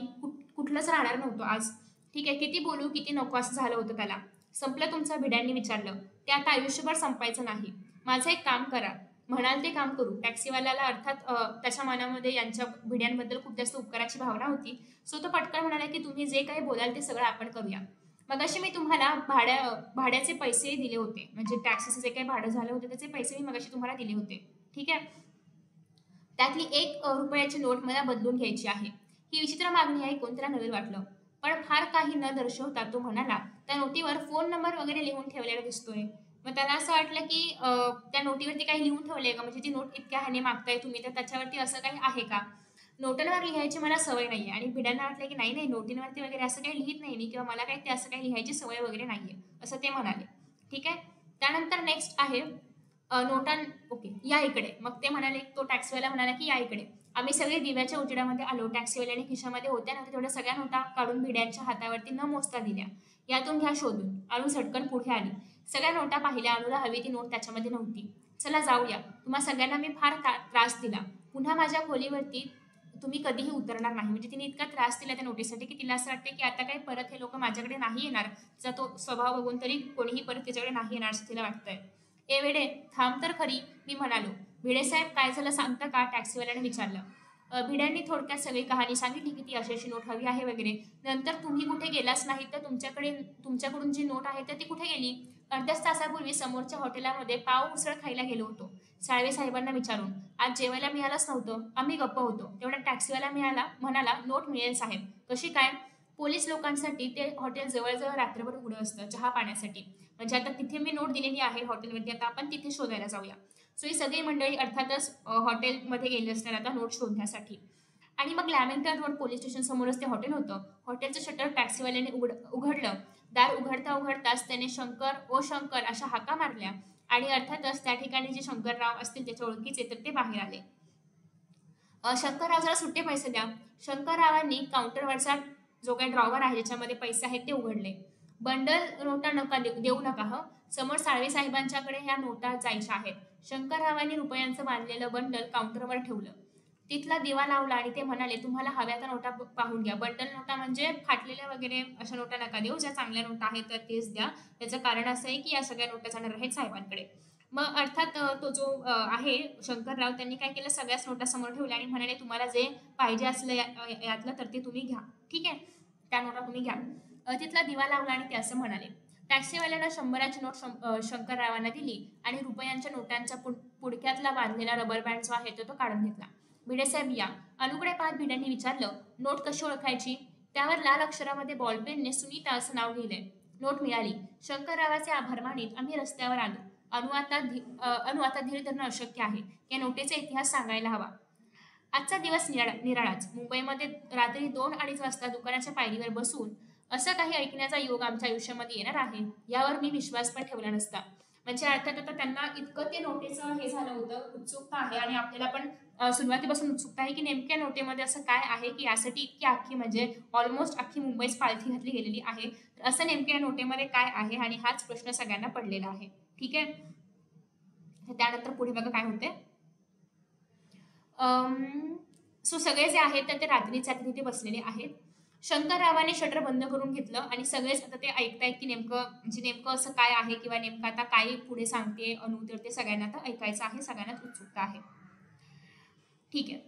कुठलंच राहणार नव्हतो आज. ठीक आहे, किती बोलू किती नको असं झालं होतं त्याला. "संपलं तुमचं?" भिड्यांनी विचारलं. "ते आता आयुष्यभर संपायचं नाही. माझं एक काम करा." "म्हणाल ते काम करू." टॅक्सीवाल्याला अर्थात त्याच्या मनामध्ये यांच्या भिड्यांबद्दल खूप जास्त उपकाराची भावना होती. सो तो पटकन म्हणाला, की "तुम्ही जे काही बोलाल ते सगळं आपण करूया. मगाशी मी तुम्हाला भाड्याचे पैसे दिले होते. म्हणजे टॅक्सीचं जे काही भाडं झालं होतं त्याचे पैसे मी मगाशी तुम्हाला दिले होते. ठीक आहे. त्यातली एक रुपयाची नोट मला बदलून घ्यायची आहे." ही विचित्र मागणी ऐकून त्याला नवल वाटलं. पण फार काही न दर्शवता तो म्हणाला, "त्या नोटीवर फोन नंबर वगैरे लिहून ठेवलेला दिसतोय." मग त्याला असं वाटलं, की त्या नोटीवरती काही लिहून ठेवलंय का? म्हणजे ती नोट इतक्या ह्याने मागताय तुम्ही, तर त्याच्यावरती असं काही आहे का? नोटांवर लिहायची मला सवय नाहीये आणि भिड्यांना वाटलं, की नाही, नाही नोटींवरती वगैरे असं काही लिहीत नाही मी किंवा मला काही ते असं काही लिहायची सवय वगैरे नाहीये, असं ते म्हणाले. ठीक आहे. त्यानंतर नेक्स्ट आहे नोटां ओके, "या इकडे." मग ते म्हणाले तो टॅक्सीवाला म्हणाला, की "या इकडे." आम्ही सगळे दिव्याच्या उजेडामध्ये आलो. टॅक्सीवाल्याने खिशामध्ये होत्या नव्हत्या तेवढ्या सगळ्या नोटा काढून भिड्यांच्या हातावरती न मोजता दिल्या. "यातून घ्या शोधून." अणू झटकन पुढे आली. सगळ्या नोटा पाहिल्या. अणूला हवी ती नोट त्याच्यामध्ये नव्हती. "चला जाऊया. तुम्हा सगळ्यांना मी फार त्रास दिला. पुन्हा माझ्या खोलीवरती तुम्ही कधीही उतरणार नाही." म्हणजे तिने इतका त्रास दिला त्या नोटीसाठी, की तिला असं वाटतं, की आता काही परत हे लोकं माझ्याकडे नाही येणार. तिचा तो स्वभाव बघून तरी कोणीही परत तिच्याकडे नाही येणार असं तिला वाटतंय. "ए वेडे, थांब तर खरी," मी म्हणालो. "भिडेसाहेब काय झालं सांगता का?" टॅक्सीवाल्याने विचारलं. भिड्यांनी थोडक्यात सगळी कहाणी सांगितली, की ती अशी-अशी नोट हवी आहे वगैरे. "नंतर तुम्ही कुठे गेलाच नाही तर तुमच्याकडून जी नोट आहे तर ती कुठे गेली?" "अर्ध्याच तासापूर्वी समोरच्या हॉटेलामध्ये पाव उसळ खायला गेलो होतो." साळवे साहेबांना विचारून. "आज जेवायला मिळालंच नव्हतं." आम्ही गप्प होतो. तेवढ्यात टॅक्सीवाला म्हणाला, "नोट मिळेल साहेब." "कशी काय?" "पोलीस लोकांसाठी ते हॉटेल जवळ रात्रभर उघडं असतं चहा पाण्यासाठी. म्हणजे आता तिथे मी नोट दिलेली आहे हॉटेलवरती, आता आपण तिथे शोधायला जाऊया." सो ही सगळी मंडळी अर्थातच हॉटेलमध्ये गेली असणार आता नोट शोधण्यासाठी. आणि मग लॅमिंग्टन रोड पोलीस स्टेशन समोरच ते हॉटेल होतं. हॉटेलचं शटर टॅक्सीवाल्याने उघडलं. दार उघडताच त्याने "शंकर, ओ शंकर" अशा हाका मारल्या आणि अर्थातच त्या ठिकाणी जे शंकरराव असतील त्याच्या ओळखीचे तर ते बाहेर आले. "शंकरराव जरा सुट्टे पैसे द्या." शंकररावांनी काउंटरवरचा जो काही ड्रॉवर आहे ज्याच्यामध्ये पैसे आहेत ते उघडले. "बंडल नोटा नका देऊ नका हं. समोर साळवे साहेबांच्याकडे ह्या नोटा जायच्या आहेत." शंकररावांनी रुपयांचं बांधलेलं बंडल काउंटरवर ठेवलं. तिथला दिवा लावला आणि ते म्हणाले, "तुम्हाला हव्या त्या नोटा पाहून घ्या." बंडल नोटा म्हणजे फाटलेल्या वगैरे अशा नोटा नका देऊ. ज्या चांगल्या नोटा आहेत तर तेच द्या. त्याचं कारण असं आहे, की या सगळ्या नोटा जाणार आहेत साहेबांकडे. मग अर्थात तो जो आहे शंकरराव त्यांनी काय केलं सगळ्याच नोटा समोर ठेवल्या आणि म्हणाले, "तुम्हाला जे पाहिजे असलं यातलं तर ते तुम्ही घ्या. ठीक आहे. त्या नोटा तुम्ही घ्या." तिथला दिवा लावला आणि ते असं म्हणाले. टॅक्सीवाल्यानं 100ची नोट शंकररावांना दिली आणि रुपयांच्या नोटांच्या पुडक्यातला बांधलेला रबर बँड जो आहे तो काढून घेतला. भिडेसाहेब या. अनुकडे पाहत भिड्यांनी विचारलं, नोट कशी ओळखायची? त्यावर लाल अक्षरामध्ये बॉलपेनने सुनीता असं नाव लिहिलंय. नोट मिळाली. शंकररावाचे आभार मानीत आम्ही रस्त्यावर आलो. अनु आता धीर धरणं अशक्य आहे. या नोटेचा इतिहास सांगायला हवा. आजचा दिवस निराळाच. मुंबईमध्ये रात्री 2-2:30 वाजता दुकानाच्या पायरीवर बसून असं काही ऐकण्याचा योग आमच्या आयुष्यामध्ये येणार आहे यावर मी विश्वास पण ठेवला नसता. म्हणजे अर्थात आता त्यांना इतकं ते नोटेचं हे झालं होतं, उत्सुकता आहे आणि आपल्याला पण सुरुवातीपासून उत्सुकता आहे की नेमक्या नोटेमध्ये असं काय आहे की यासाठी इतकी अख्खी म्हणजे ऑलमोस्ट अख्खी मुंबईच पालथी घातली गेलेली आहे. तर असं नेमक्या नोटेमध्ये काय आहे आणि हाच प्रश्न सगळ्यांना पडलेला आहे. ठीक आहे. त्यानंतर पुढे बघा काय होते. सो सगळे जे आहेत तर ते रात्रीच्या तिथे बसलेले आहेत. शंकररावाने शटर बंद करून घेतलं आणि सगळेच आता ते ऐकतायत की नेमकं असं काय आहे किंवा नेमकं आता काय पुढे सांगते अनु. तर ते सगळ्यांना आता ऐकायचं आहे, सगळ्यांनाच उत्सुकता आहे. ठीक आहे.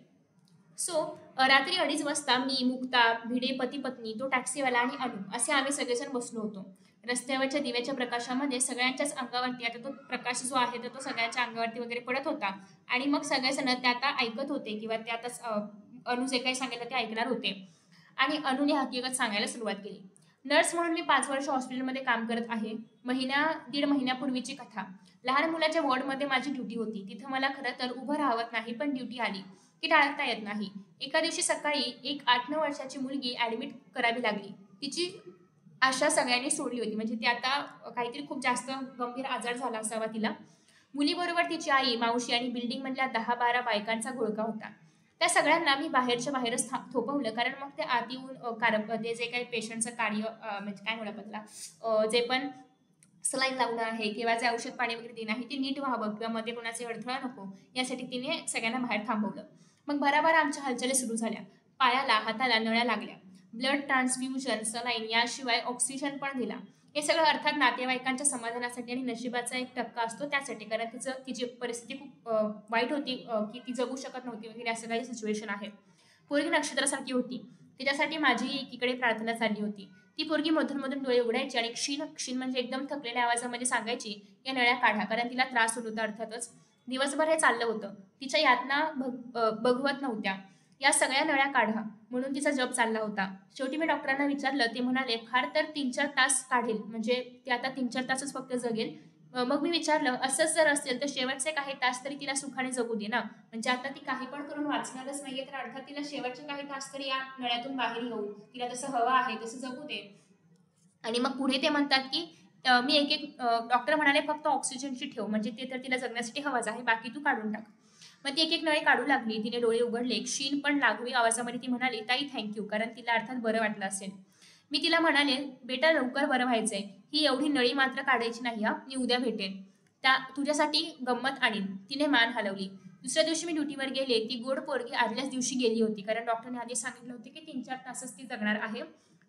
सो रात्री 2:30 वाजता मी, मुक्ता, भिडे पती पत्नी, तो टॅक्सीवाला आणि अनु असे आम्ही सगळेजण बसलो होतो. रस्त्यावरच्या दिव्याच्या प्रकाशामध्ये सगळ्यांच्याच अंगावरती आता तो प्रकाश जो आहे तो सगळ्यांच्या अंगावरती वगैरे पडत होता. आणि मग सगळेजण ते आता ऐकत होते किंवा ते आता अनु जे काही सांगितलं ते ऐकणार होते. आणि अनुने हकीकत सांगायला सुरुवात केली. नर्स म्हणून मी 5 वर्ष हॉस्पिटलमध्ये काम करत आहे. 1.5 महिन्यापूर्वीची कथा. लहान मुलाच्या वॉर्डमध्ये माझी ड्युटी होती. तिथं मला खरं तर उभं राहावत नाही, पण ड्युटी आली की टाळता येत नाही. एका दिवशी सकाळी एक 8-9 वर्षाची मुलगी ऍडमिट करावी लागली. तिची आशा सगळ्यांनी सोडली होती. म्हणजे ती आता काहीतरी खूप जास्त गंभीर आजार झाला असावा तिला. मुलीबरोबर तिची आई, मावशी आणि बिल्डिंगमधल्या 10-12 बायकांचा घोळका होता. त्या सगळ्यांना मी बाहेरच्या बाहेरच थोपवलं, कारण मग ते आत येऊन ते जे काही पेशंटचं कार्य म्हणजे काय म्हणू आपण जे पण सलाईन लावणं आहे किंवा जे औषध पाणी वगैरे देणं आहे ते नीट व्हावं किंवा मध्ये कोणाचे अडथळा नको यासाठी तिने सगळ्यांना बाहेर थांबवलं. मग भराभर आमच्या हालचाली सुरू झाल्या. पायाला हाताला नळ्या लागल्या. ब्लड ट्रान्सफ्युजन, सलाईन याशिवाय ऑक्सिजन पण दिला. हे सगळं अर्थात नातेवाईकांच्या समाधानासाठी आणि नशिबाचा एक टक्का असतो त्यासाठी, कारण तिची परिस्थिती खूप वाईट होती की ती जगू शकत नव्हती वगैरे असं काही सिच्युएशन आहे. पोरगी नक्षत्रासारखी होती. तिच्यासाठी माझी एकीकडे प्रार्थना चालली होती. ती पोरगी मधून डोळे उघडायची आणि क्षीण म्हणजे एकदम थकलेल्या आवाजामध्ये सांगायची, या नळ्या काढा, कारण तिला त्रास होत होता अर्थातच. दिवसभर हे चाललं होतं. तिच्या यातना बघवत नव्हत्या. या सगळ्या नळ्या काढा म्हणून तिचा जप चालला होता. शेवटी मी डॉक्टरांना विचारलं. ते म्हणाले फार तर 3-4 तास काढेल, म्हणजे ती आता 3-4 तासच फक्त जगेल. मग मी विचारलं, असंच जर असेल तर शेवटचे काही तास तरी तिला सुखाने जगू दे ना. म्हणजे आता ती काही पण करून वाचणारच नाहीये, तर अर्थात तिला शेवटचे काही तास तरी या नळ्यातून बाहेर येऊ, तिला जसं हवं आहे तसं जगू दे. आणि मग पुढे ते म्हणतात की मी डॉक्टर म्हणाले फक्त ऑक्सिजनची ठेव, म्हणजे ते तर तिला जगण्यासाठी हवाच आहे, बाकी तू काढून टाक. मग ती एक नळी काढू लागली. तिने डोळे उघडले. क्षीण पण लागवी आवाजामध्ये ती म्हणाली, ताई थँक्यू, कारण तिला अर्थात बरं वाटलं असेल. मी तिला म्हणाले, बेटा लवकर बरं व्हायचंय, ही एवढी नळी मात्र काढायची नाही हा, मी उद्या भेटेन, तुझ्यासाठी गंमत आणीन. तिने मान हलवली. दुसऱ्या दिवशी मी ड्युटीवर गेले. ती गोड पोरगी आदल्याच दिवशी गेली होती, कारण डॉक्टरने आधी सांगितलं होते की 3-4 तासच ती जगणार आहे.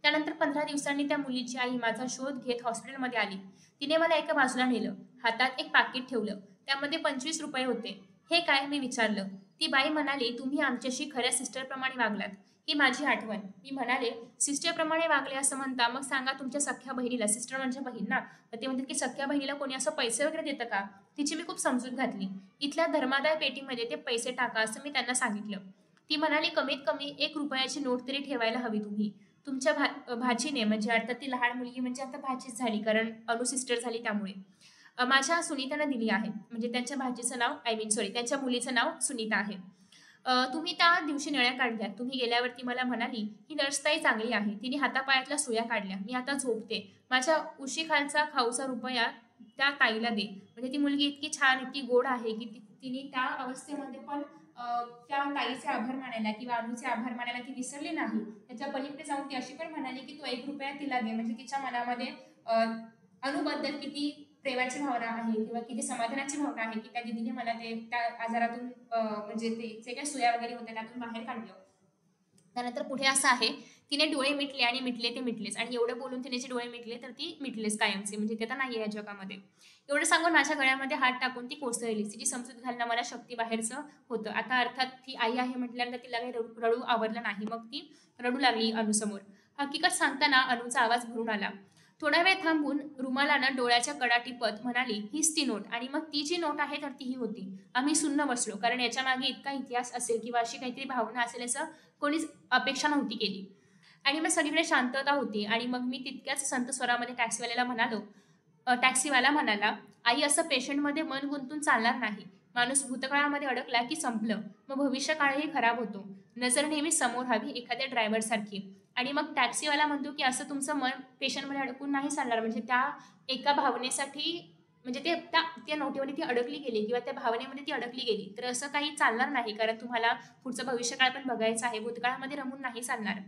त्यानंतर 15 दिवसांनी त्या मुलीची आई माझा शोध घेत हॉस्पिटलमध्ये आली. तिने मला एका बाजूला नेलं. हातात एक पाकिट ठेवलं. त्यामध्ये 25 रुपये होते. हे काय, मी विचारलं. ती बाई म्हणाली, तुम्ही आमच्याशी खऱ्या सिस्टरप्रमाणे वागलात, ही माझी आठवण. मी म्हणाले, सिस्टरप्रमाणे वागले असं म्हणता, मग सांगा तुमच्या सख्या बहिणीला, सिस्टर म्हणजे बहीण ना, तर ते म्हणतात की सख्या बहिणीला कोणी असं पैसे वगैरे देतं का? तिची मी खूप समजूत घातली. इथल्या धर्मादाय पेटीमध्ये ते पैसे टाका असं मी त्यांना सांगितलं. ती म्हणाली, कमीत कमी 1 रुपयाची नोट तरी ठेवायला हवी तुम्ही. तुमच्या भाचीने, म्हणजे अर्थात ती लहान मुलगी म्हणजे आता भाचीच झाली, कारण अनु सिस्टर झाली त्यामुळे, माझ्या सुनीतानं दिली आहे. म्हणजे त्यांच्या भाचीचं नाव त्यांच्या मुलीचं नाव सुनीता आहे. तुम्ही त्या दिवशी नळ्या काढल्या. तुम्ही गेल्यावरती मला म्हणाली, ही नर्सताई चांगली आहे, तिने हातापायातल्या सुया काढल्या, मी आता झोपते, माझ्या उशीखालचा खाऊचा रुपया त्या ताईला दे. म्हणजे ती मुलगी इतकी छान, इतकी गोड आहे की तिने त्या अवस्थेमध्ये पण त्या ताईचे आभार मानायला किंवा अनुचे आभार मानायला ती विसरली नाही. त्याच्या पलीकडे जाऊन ती अशी पण म्हणाली की तो 1 रुपया तिला दे. म्हणजे तिच्या मनामध्ये अनुबद्दल किती प्रेमाची भावना आहे किंवा किती समाधानाची भावना आहे की त्या दिदीने मला ते त्या आजारातून म्हणजे ते जे काही सुया वगैरे होत्या त्यातून बाहेर काढलं. त्यानंतर पुढे असं आहे, तिने डोळे मिटले आणि मिटले ते मिटलेच. आणि एवढं बोलून तिने जे डोळे मिटले तर ती मिटलेच कायमचे, म्हणजे ते तर नाही या जगामध्ये. एवढं सांगून माझ्या गळ्यामध्ये हात टाकून ती कोसळली. तिची समजूत घालणं मला शक्ती बाहेरचं होतं. आता अर्थात ती आई आहे म्हटल्यानंतर तिला काही रडू आवरलं नाही. मग ती रडू लागली अनुसमोर. हकीकत सांगताना अनुचा आवाज भरून आला. थोडा वेळ थांबून रुमालानं डोळ्याच्या कडा टिपत म्हणाली, हीच ती नोट. आणि मग ती जी नोट आहे तर ती ही होती. आम्ही सुन्न बसलो, कारण याच्या मागे इतका इतिहास असेल किंवा अशी काहीतरी भावना असेल असं कोणीच अपेक्षा नव्हती केली. आणि मग सगळीकडे शांतता होती आणि मग मी तितक्याच संत स्वरामध्ये टॅक्सीवाल्याला म्हणालो, टॅक्सीवाला म्हणाला, आई, असं पेशंटमध्ये मन गुंतून चालणार नाही. माणूस भूतकाळामध्ये अडकला की संपलं. मग भविष्यकाळही खराब होतो. नजर नेहमी समोर हवी, एखाद्या ड्रायव्हरसारखी. आणि मग टॅक्सीवाला म्हणतो, की असं तुमचं मन पेशंटमध्ये अडकून नाही चालणार. म्हणजे त्या एका भावनेसाठी, म्हणजे त्या नोटीमध्ये ती अडकली गेली किंवा त्या भावनेमध्ये ती अडकली गेली, तर असं काही चालणार नाही. कारण तुम्हाला पुढचं भविष्यकाळ पण बघायचं आहे. भूतकाळामध्ये रमून नाही चालणार.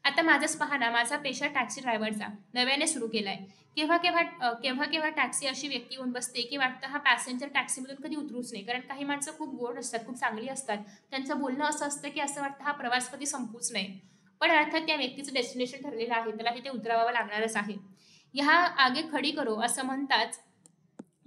आता माझंच पहा ना, माझा पेशा टॅक्सी ड्रायव्हरचा नव्याने सुरू केलाय. केव्हा केव्हा टॅक्सी अशी व्यक्ती येऊन बसते की वाटतं हा पॅसेंजर टॅक्सीमधून कधी उतरूच नाही. कारण काही माणसं खूप गोड असतात, खूप चांगली असतात. त्यांचं बोलणं असं असतं की असं वाटतं हा प्रवास कधी संपूच नाही. पण अर्थात त्या व्यक्तीचं डेस्टिनेशन ठरलेलं आहे, त्याला तिथे उतरावं लागणारच आहे. ह्या आगे खडी करो असं म्हणताच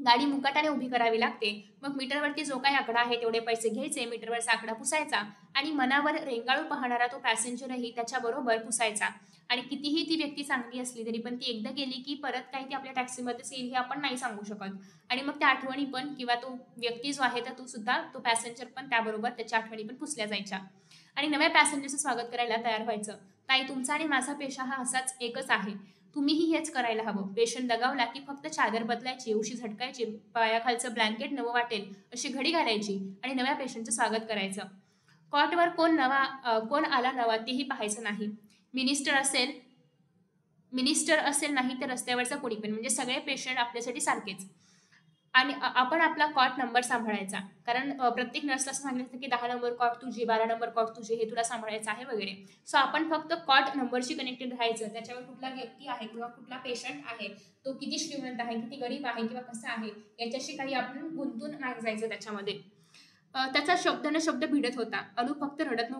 गाडी मुकाट्याने उभी करावी लागते. मग मीटरवरती जो काही आकडा आहे तेवढे पैसे घ्यायचे, मीटरवरचा आकडा पुसायचा आणि मनावर रेंगाळू पाहणारा तो पॅसेंजरही त्याच्याबरोबर पुसायचा. आणि कितीही ती व्यक्ती चांगली असली तरी पण ती एकदा गेली की परत काही ती आपल्या टॅक्सीमध्येच येईल हे आपण नाही सांगू शकत. आणि मग त्या आठवणी पण किंवा तो व्यक्ती जो आहे तर तो सुद्धा, तो पॅसेंजर पण त्याबरोबर त्याच्या आठवणी पण पुसल्या जायच्या. आणि नव्या पॅसेंजरचं स्वागत करायला तयार व्हायचं. ताई, तुमचा आणि माझा पेशा हा असाच एकच आहे. तुम्हीही हेच करायला हवं. पेशंट दगावला की फक्त चादर बदलायची, उशी झटकायची, पायाखालचं ब्लँकेट नवं वाटेल अशी घडी घालायची आणि नव्या पेशंटचं स्वागत करायचं. कॉटवर कोण आला नवा तेही पाहायचं नाही. मिनिस्टर असेल मिनिस्टर असेल नाही तर रस्त्यावरचा कोणी पण, म्हणजे सगळे पेशंट आपल्यासाठी सारखेच. आणि आपण आपला कॉट नंबर सांभाळायचा. कारण प्रत्येक नर्सला असं सांगितलं की 10 नंबर कॉट तुझी, 12 नंबर कॉट तुझी, हे तुला सांभाळायचं आहे वगैरे. सो आपण फक्त कॉट नंबरशी कनेक्टेड राहायचं. त्याच्यावर कुठला व्यक्ती आहे किंवा कुठला पेशंट आहे, तो किती श्रीमंत आहे, किती गरीब आहे किंवा कसा आहे, याच्याशी काही आपण गुंतून नाही जायचं त्याच्यामध्ये. त्याचा शब्द न शब्द भिडत होता. अनु फक्त रडत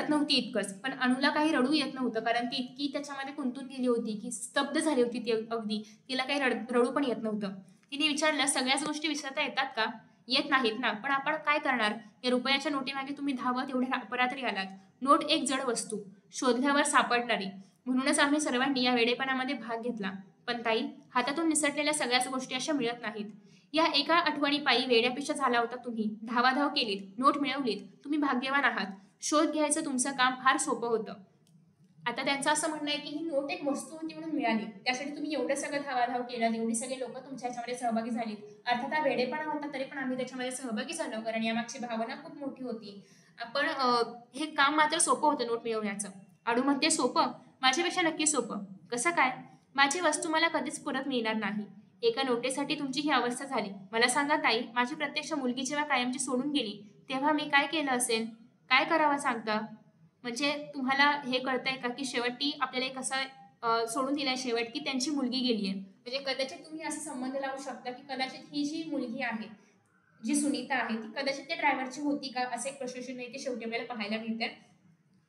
नव्हती इतकंच, पण अनुला काही रडू येत नव्हतं. कारण ती इतकी त्याच्यामध्ये गुंतून गेली होती की स्तब्ध झाली होती ती अगदी. तिला काही रडू पण येत नव्हतं. तिने विचारलं, सगळ्याच गोष्टी विसरता येतात का? येत नाहीत ना, पण आपण काय करणार? या रुपयाच्या नोटीमागे तुम्ही धावत एवढ्या अपरात्री आलात. नोट एक जड वस्तू, शोधल्यावर सापडणारी. म्हणूनच आम्ही सर्वांनी या वेडेपणामध्ये भाग घेतला. पण ताई, हातातून निसटलेल्या सगळ्याच गोष्टी अशा मिळत नाहीत. या एका आठवणीपायी वेड्यापिशा झाला होता तुम्ही. धावाधाव केलीत, नोट मिळवलीत. तुम्ही भाग्यवान आहात. शोध घ्यायचं तुमचं काम फार सोपं होतं. आता त्यांचं असं म्हणणं आहे की ही नोट एक वस्तू होती म्हणून मिळाली, त्यासाठी तुम्ही एवढं सगळं धावाधाव केलं, एवढी सगळे लोक तुमच्या ह्याच्यामध्ये सहभागी झालीत. अर्थात हा वेडेपणा होता, तरी पण आम्ही त्याच्यामध्ये सहभागी झालो, कारण यामागची भावना खूप मोठी होती. आपण हे काम मात्र सोपं होतं नोट मिळवण्याचं. आडू म्हणते, सोपं? माझ्यापेक्षा नक्की सोपं. कसं काय? माझी वस्तू मला कधीच परत मिळणार नाही. एका नोटेसाठी तुमची ही अवस्था झाली. मला सांगा ताई, माझी प्रत्यक्ष मुलगी जेव्हा कायमची सोडून गेली तेव्हा मी काय केलं असेल? काय करावं सांगता? म्हणजे तुम्हाला हे कळतंय का की शेवटी आपल्याला एक असा सोडून दिलाय शेवट की त्यांची मुलगी गेली आहे. म्हणजे कदाचित तुम्ही असा संबंध लावू शकता की कदाचित ही जी मुलगी आहे, जी सुनीता आहे, ती कदाचित त्या ड्रायव्हरची होती का, असं एक प्रश्नचिन्ह इथे शेवटी आपल्याला पाहायला मिळतंय.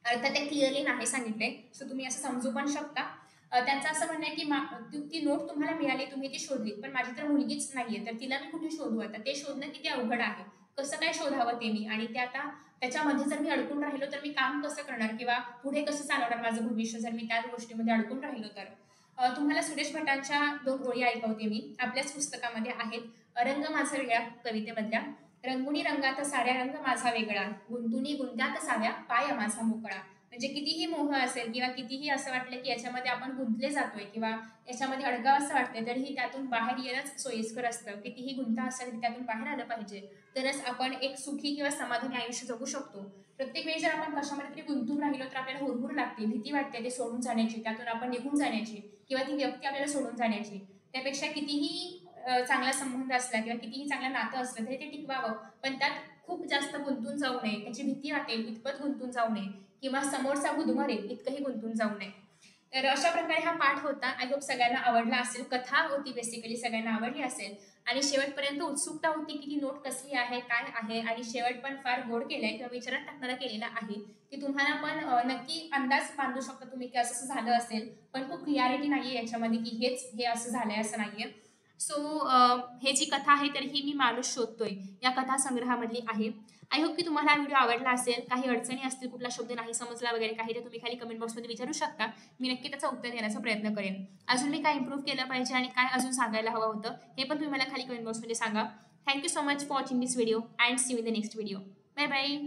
अर्थात ते क्लिअरली नाही सांगितलंय, सो तुम्ही असं समजू पण शकता. त्यांचं असं म्हणणं आहे की ती नोट तुम्हाला मिळाली, तुम्ही ती शोधली, पण माझी तर मुलगीच नाहीये, तर तिला मी कुठे शोधू? आता ते शोधणं किती अवघड आहे. कसं काय शोधावं ते मी? आणि ते आता त्याच्यामध्ये जर मी अडकून राहिलो तर मी काम कसं करणार किंवा पुढे कसं चालवणार माझं भविष्य, जर मी त्याच गोष्टीमध्ये अडकून राहिलो तर? तुम्हाला सुरेश भटांच्या 2 ओळी ऐकवते मी, आपल्याच पुस्तकामध्ये आहेत. रंग माझा वेगळा कवितेमधल्या. रंगुनी रंगात साऱ्या रंग माझा वेगळा, गुंतुनी गुंत्यात साऱ्या पाय माझा मोकळा. म्हणजे कितीही मोह असेल किंवा कितीही असं वाटलं की याच्यामध्ये आपण गुंतले जातोय किंवा याच्यामध्ये अडकावं असं वाटतंय, तरीही त्यातून बाहेर येणंच सोयीस्कर असतं. कितीही गुंता असेल तरी त्यातून बाहेर आलं पाहिजे, तरच आपण एक सुखी किंवा समाधानी आयुष्य जगू शकतो. प्रत्येक वेळी जर आपण कशामध्ये तरी गुंतून राहिलो तर आपल्याला हुरहुर लागते, भीती वाटते ते सोडून जाण्याची, त्यातून आपण निघून जाण्याची किंवा ती व्यक्ती आपल्याला सोडून जाण्याची. त्यापेक्षा कितीही चांगला संबंध असला किंवा कितीही चांगलं नातं असलं तरी ते टिकवावं, पण त्यात खूप जास्त गुंतून जाऊ नये. त्याची भीती वाटेल इतपत गुंतून जाऊ नये किंवा समोरचा गुदमरेल इतकंही गुंतून जाऊ नये. तर अशा प्रकारे हा पाठ होता. आय होप सगळ्यांना आवडला असेल. कथा होती बेसिकली, सगळ्यांना आवडली असेल आणि शेवटपर्यंत उत्सुकता होती की ती नोट कसली आहे, काय आहे, आणि शेवट पण फार गोड केलाय किंवा विचारात टाकणारा केलेला आहे की तुम्हाला पण नक्की अंदाज बांधू शकता तुम्ही की असं झालं असेल, पण खूप क्लिअरिटी नाहीये याच्यामध्ये की हे असं झालंय असं नाहीये. सो हे जी कथा आहे तर ही मी माणूस शोधतोय या कथा संग्रहामधली आहे. आय होप की तुम्हाला हा व्हिडिओ आवडला असेल. काही अडचणी असतील, कुठला शब्द नाही समजला वगैरे काही, तर तुम्ही खाली कमेंट बॉक्समध्ये विचारू शकता. मी नक्की त्याचं उत्तर देण्याचा प्रयत्न करेन. अजून मी काय इम्प्रूव्ह केलं पाहिजे आणि काय अजून सांगायला हवं होतं, हे पण तुम्ही मला खाली कमेंट बॉक्समध्ये सांगा. Thank you so much for watching this video and see you in the next video. Bye bye.